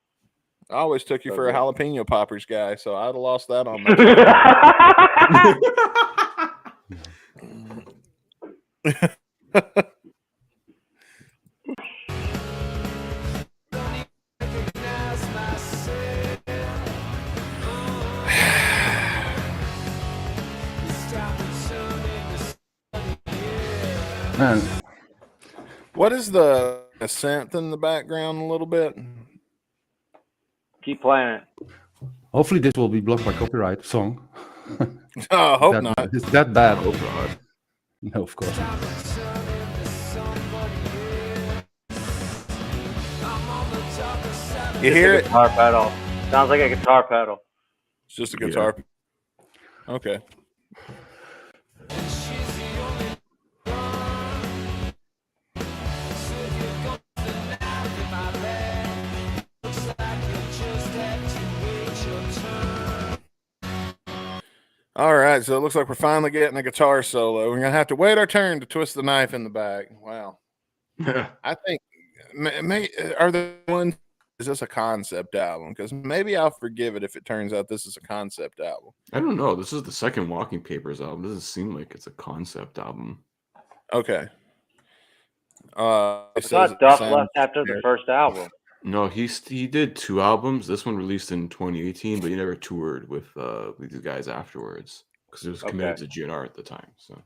I always took you for a jalapeno poppers guy, so I'd have lost that on my Man, what is the synth in the background a little bit? Keep playing it. hopefully this will be blocked by copyright song. I hope not. Is that bad? Oh god. No, of course not. You hear it? Guitar pedal. Sounds like a guitar pedal. It's just a guitar. Yeah. Okay. All right, so it looks like we're finally getting a guitar solo. We're gonna have to wait our turn to twist the knife in the back. Wow. I think are there one? Is this a concept album? Because maybe I'll forgive it if it turns out this is a concept album. I don't know. This is the second Walking Papers album. It doesn't seem like it's a concept album. Okay. I thought Duff left after the first album. No, he did 2 albums. This one released in 2018, but he never toured with these guys afterwards because he was committed to GNR at the time. So,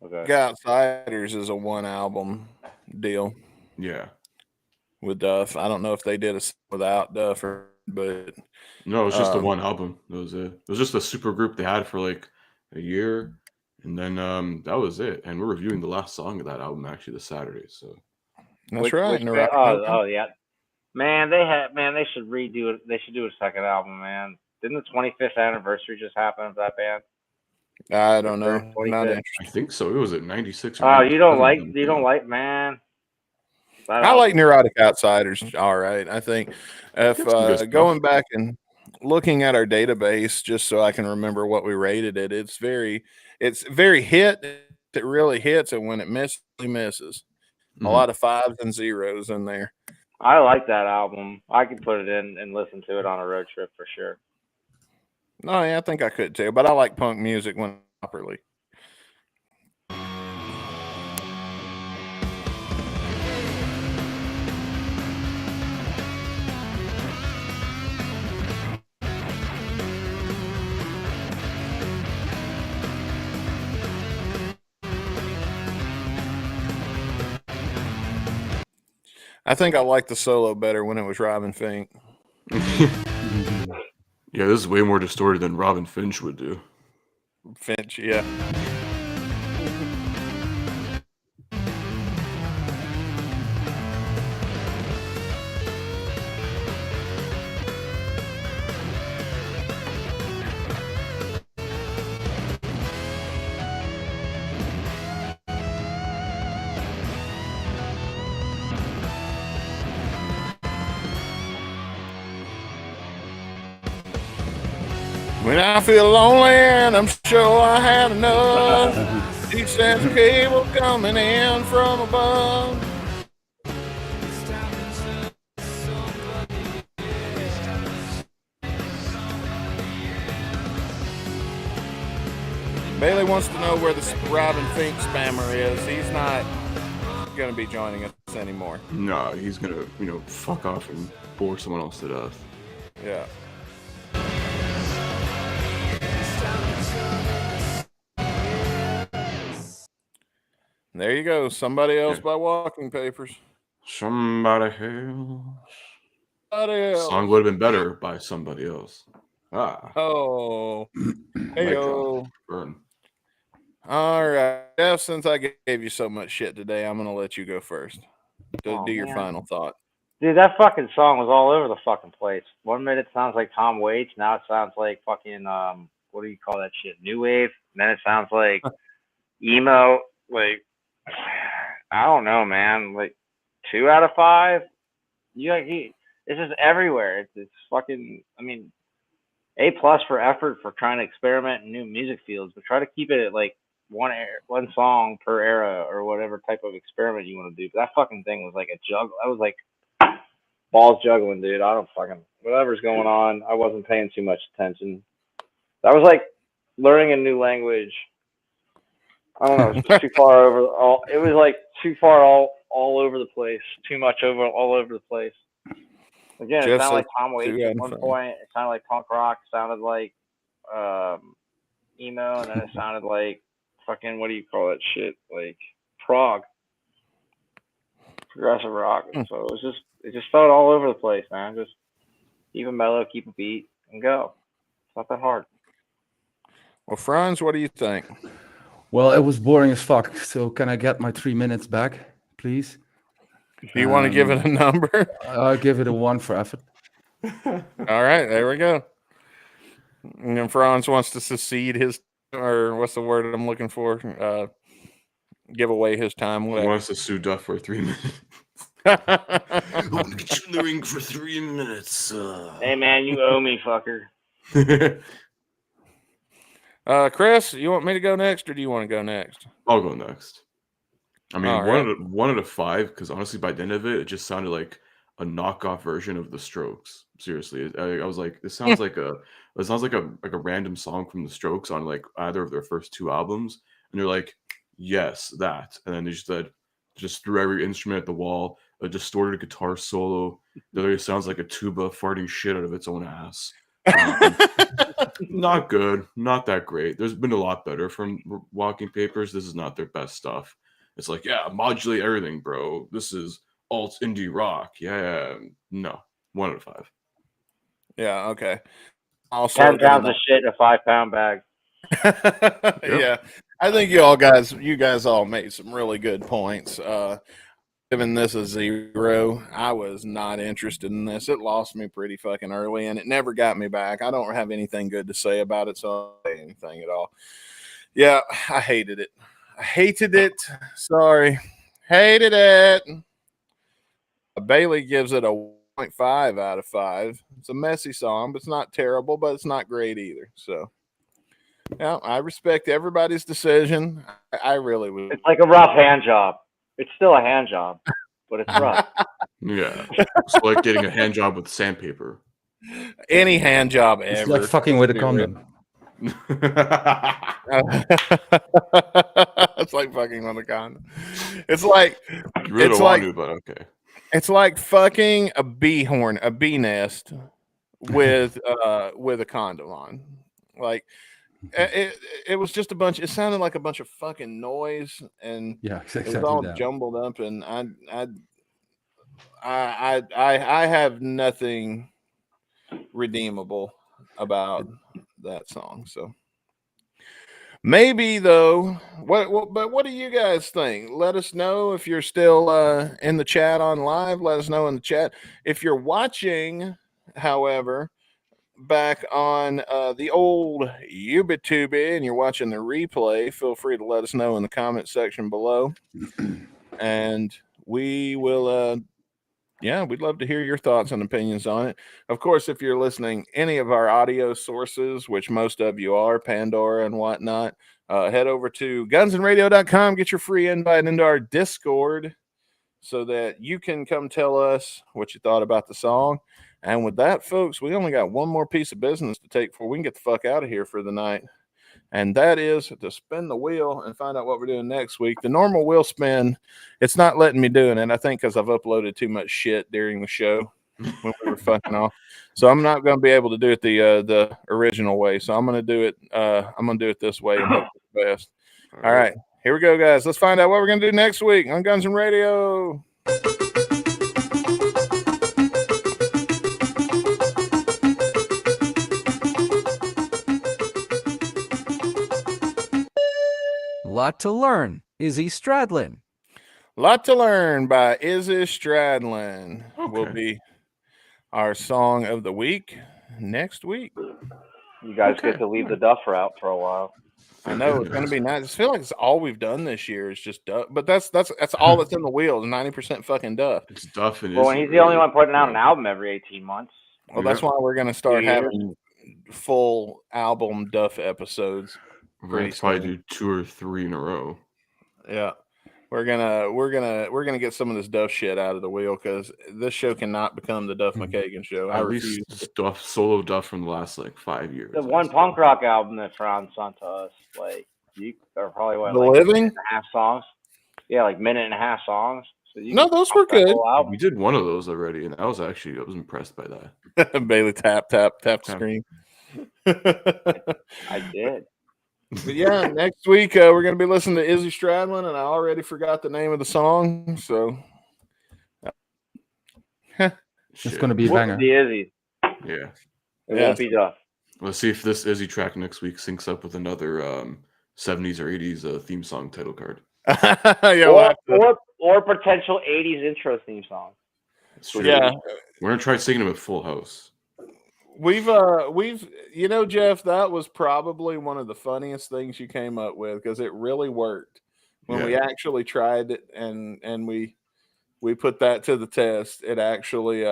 Outsiders is a 1 album deal. Yeah, with Duff. I don't know if they did a without Duff, but no, it was just the 1 album. It was just a super group they had for like a year, And then that was it. And we're reviewing the last song of that album actually this Saturday. So That's right. Which Neurotic oh, Open. yeah. Man, they should redo it. They should do a second album, man. Didn't the 25th anniversary just happen of that band? I don't know. Their Not 25th. interested. I think so. It was at 96 or Oh, you don't 97. like, man. That I like album- Neurotic Outsiders. All right. I think if Got some good stuff. going back and looking at our database just so I can remember what we rated it, it's very hit. It really hits, and when it misses, it misses. A lot of 5s and 0s in there. I like that album. I could put it in and listen to it on a road trip for sure. No, yeah, I think I could too, but I like punk music when properly. I think I liked the solo better when it was Robin Fink. Yeah, this is way more distorted than Robin Finch would do. Finch, yeah. When I feel lonely and I'm sure I had enough, deep sense cable coming in from above. Bailey wants to know where the Robin Fink spammer is. He's not going to be joining us anymore. No, he's gonna, fuck off and bore someone else to death. Yeah. There you go. Somebody else by Walking Papers. Somebody else. Somebody else. Song would have been better by somebody else. Ah. Oh. Hey-o. Burn. All right. Jeff, since I gave you so much shit today, I'm going to let you go first. Do your final thought. Dude, that fucking song was all over the fucking place. 1 minute it sounds like Tom Waits. Now it sounds like fucking, what do you call that shit? New wave. And then it sounds like emo. Like, I don't know, man. Like 2 out of 5. It's just everywhere. It's fucking. I mean, A+ for effort for trying to experiment in new music fields, but try to keep it at like one song per era or whatever type of experiment you want to do. But that fucking thing was like a juggle. That was like balls juggling, dude. I don't fucking whatever's going on. I wasn't paying too much attention. That was like learning a new language. I don't know. It was just too far over. It was like too far all over the place. Too much all over the place. Again, it sounded like Tom Waits at one point. It sounded like punk rock. It sounded like emo, and then it sounded like fucking what do you call that shit? Like prog, progressive rock. So it just felt all over the place, man. Just keep it mellow, keep a beat, and go. It's not that hard. Well, Franz, what do you think? Well, it was boring as fuck. So can I get my 3 minutes back, please? Do you want to give it a number? I'll give it a 1 for effort. All right, there we go. And then Franz wants to secede his, or what's the word I'm looking for? Give away his time. He wants to sue Duff for 3 minutes. I'll get you in the ring for 3 minutes. Hey, man, you owe me, fucker. Chris, you want me to go next, or do you want to go next? I'll go next. I mean, right. one out of 5, because honestly, by the end of it, it just sounded like a knockoff version of The Strokes. Seriously, I was like, it sounds like a random song from The Strokes on like either of their first 2 albums, and they're like, yes, that, and then they just threw every instrument at the wall, a distorted guitar solo that sounds like a tuba farting shit out of its own ass. Not good, not that great. There's been a lot better from Walking Papers. This is not their best stuff. It's like, yeah, modulate everything, bro. This is alt indie rock. Yeah, no, 1 out of 5. Yeah, okay. Also, 10 pounds of shit in a 5-pound bag. Yeah, I think you guys all made some really good points. Giving this a 0, I was not interested in this. It lost me pretty fucking early, and it never got me back. I don't have anything good to say about it, so I don't say anything at all. Yeah, I hated it. Sorry, hated it. Bailey gives it a 0.5 out of 5. It's a messy song, but it's not terrible, but it's not great either. So, yeah, I respect everybody's decision. I really would. It's like a rough hand job. It's still a hand job, but it's rough. Yeah. It's like getting a hand job with sandpaper. Any hand job ever. It's like fucking with a condom. It's like fucking with a condom. It's like You really don't want to, but okay. It's like fucking a bee nest with a condom on. Like it was just a bunch. It sounded like a bunch of fucking noise, and Yeah, exactly. it was all that. jumbled up. And I have nothing redeemable about that song. So maybe though, but what do you guys think? Let us know if you're still in the chat on live. Let us know in the chat if you're watching. However, back on the old YouTube and you're watching the replay, feel free to let us know in the comment section below, and we will we'd love to hear your thoughts and opinions on it. Of course, if you're listening any of our audio sources, which most of you are, Pandora and whatnot, head over to gunsonradio.com, get your free invite into our Discord so that you can come tell us what you thought about the song. And with that, folks, we only got one more piece of business to take before we can get the fuck out of here for the night. And that is to spin the wheel and find out what we're doing next week. The normal wheel spin, it's not letting me do it. And I think because I've uploaded too much shit during the show when we were fucking off. So I'm not going to be able to do it the original way. So I'm going to do it. I'm going to do it this way and hope for the best. All right. Here we go, guys. Let's find out what we're going to do next week on Guns and Radio. Lot to Learn, Izzy Stradlin. Lot to Learn by Izzy Stradlin will be our song of the week next week. You guys get to leave the Duffer out for a while. I know it's going to be nice. I feel like it's all we've done this year is just Duff, but that's all that's in the wheel is 90% fucking Duff. It's Duff and well, when he's the only one putting out an album every 18 months. Well, that's why we're going to start having full album Duff episodes. We're going to probably do 2 or 3 in a row. Yeah. We're gonna get some of this Duff shit out of the wheel because this show cannot become the Duff McKagan show. At least Duff, solo Duff from the last 5 years. The one punk rock album that Franz sent to us, you are probably The Living? minute and a half songs. Yeah, minute and a half songs. So no, those were good. We did one of those already, and I was impressed by that. Bailey tap the screen. I did. But yeah, next week we're going to be listening to Izzy Stradlin, and I already forgot the name of the song, so it's going to be a banger. The Izzy. Yeah. It won't be Duff. Let's see if this Izzy track next week syncs up with another 70s or 80s theme song title card. or potential 80s intro theme song. Yeah. We're going to try singing them at Full House. We've Jeff, that was probably one of the funniest things you came up with because it really worked when we actually tried it and we put that to the test. It actually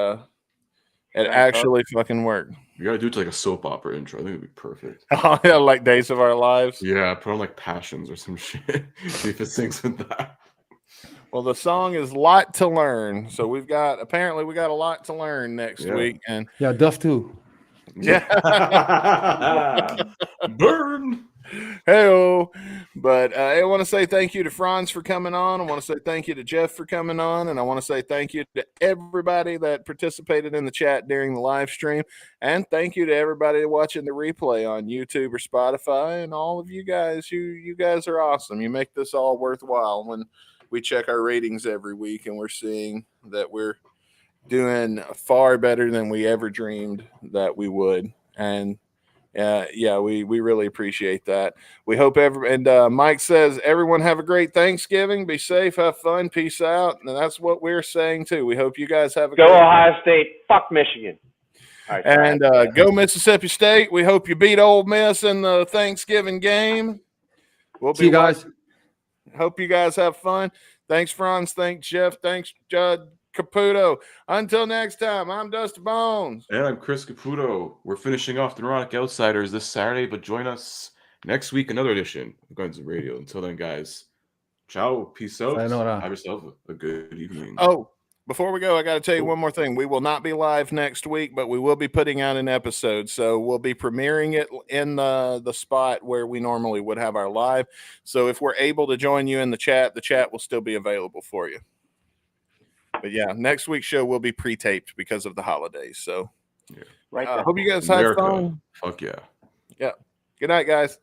fucking worked. You gotta do it to a soap opera intro. I think it'd be perfect. Oh yeah, like Days of Our Lives. Yeah, put on Passions or some shit. See if it syncs with that. Well, the song is Lot to Learn. So we got a lot to learn next week. And Duff too. Yeah. Burn. Hey-o. But I want to say thank you to Franz for coming on. I want to say thank you to Geoff for coming on. And I want to say thank you to everybody that participated in the chat during the live stream. And thank you to everybody watching the replay on YouTube or Spotify. And all of you guys, you guys are awesome. You make this all worthwhile when we check our ratings every week and we're seeing that we're doing far better than we ever dreamed that we would. And Yeah, we really appreciate that. We hope Mike says everyone have a great Thanksgiving. Be safe, have fun, peace out, and that's what we're saying too. We hope you guys have a Go Ohio State, fuck Michigan. All right, and go Mississippi State. We hope you beat Ole Miss in the Thanksgiving game. We'll See you guys. Hope you guys have fun. Thanks, Franz. Thanks, Geoff. Thanks, Judd Caputo. Until next time, I'm Dusty Bones. And I'm Chris Caputo. We're finishing off the Neurotic Outsiders this Saturday, but join us next week, another edition of Guns and Radio. Until then, guys, ciao, peace out. Sayonara. Have yourself a good evening. Oh, before we go, I got to tell you one more thing. We will not be live next week, but we will be putting out an episode. So we'll be premiering it in the spot where we normally would have our live. So if we're able to join you in the chat will still be available for you. But yeah, next week's show will be pre-taped because of the holidays. So right. Hope you guys have fun. Fuck yeah. Yeah. Good night, guys.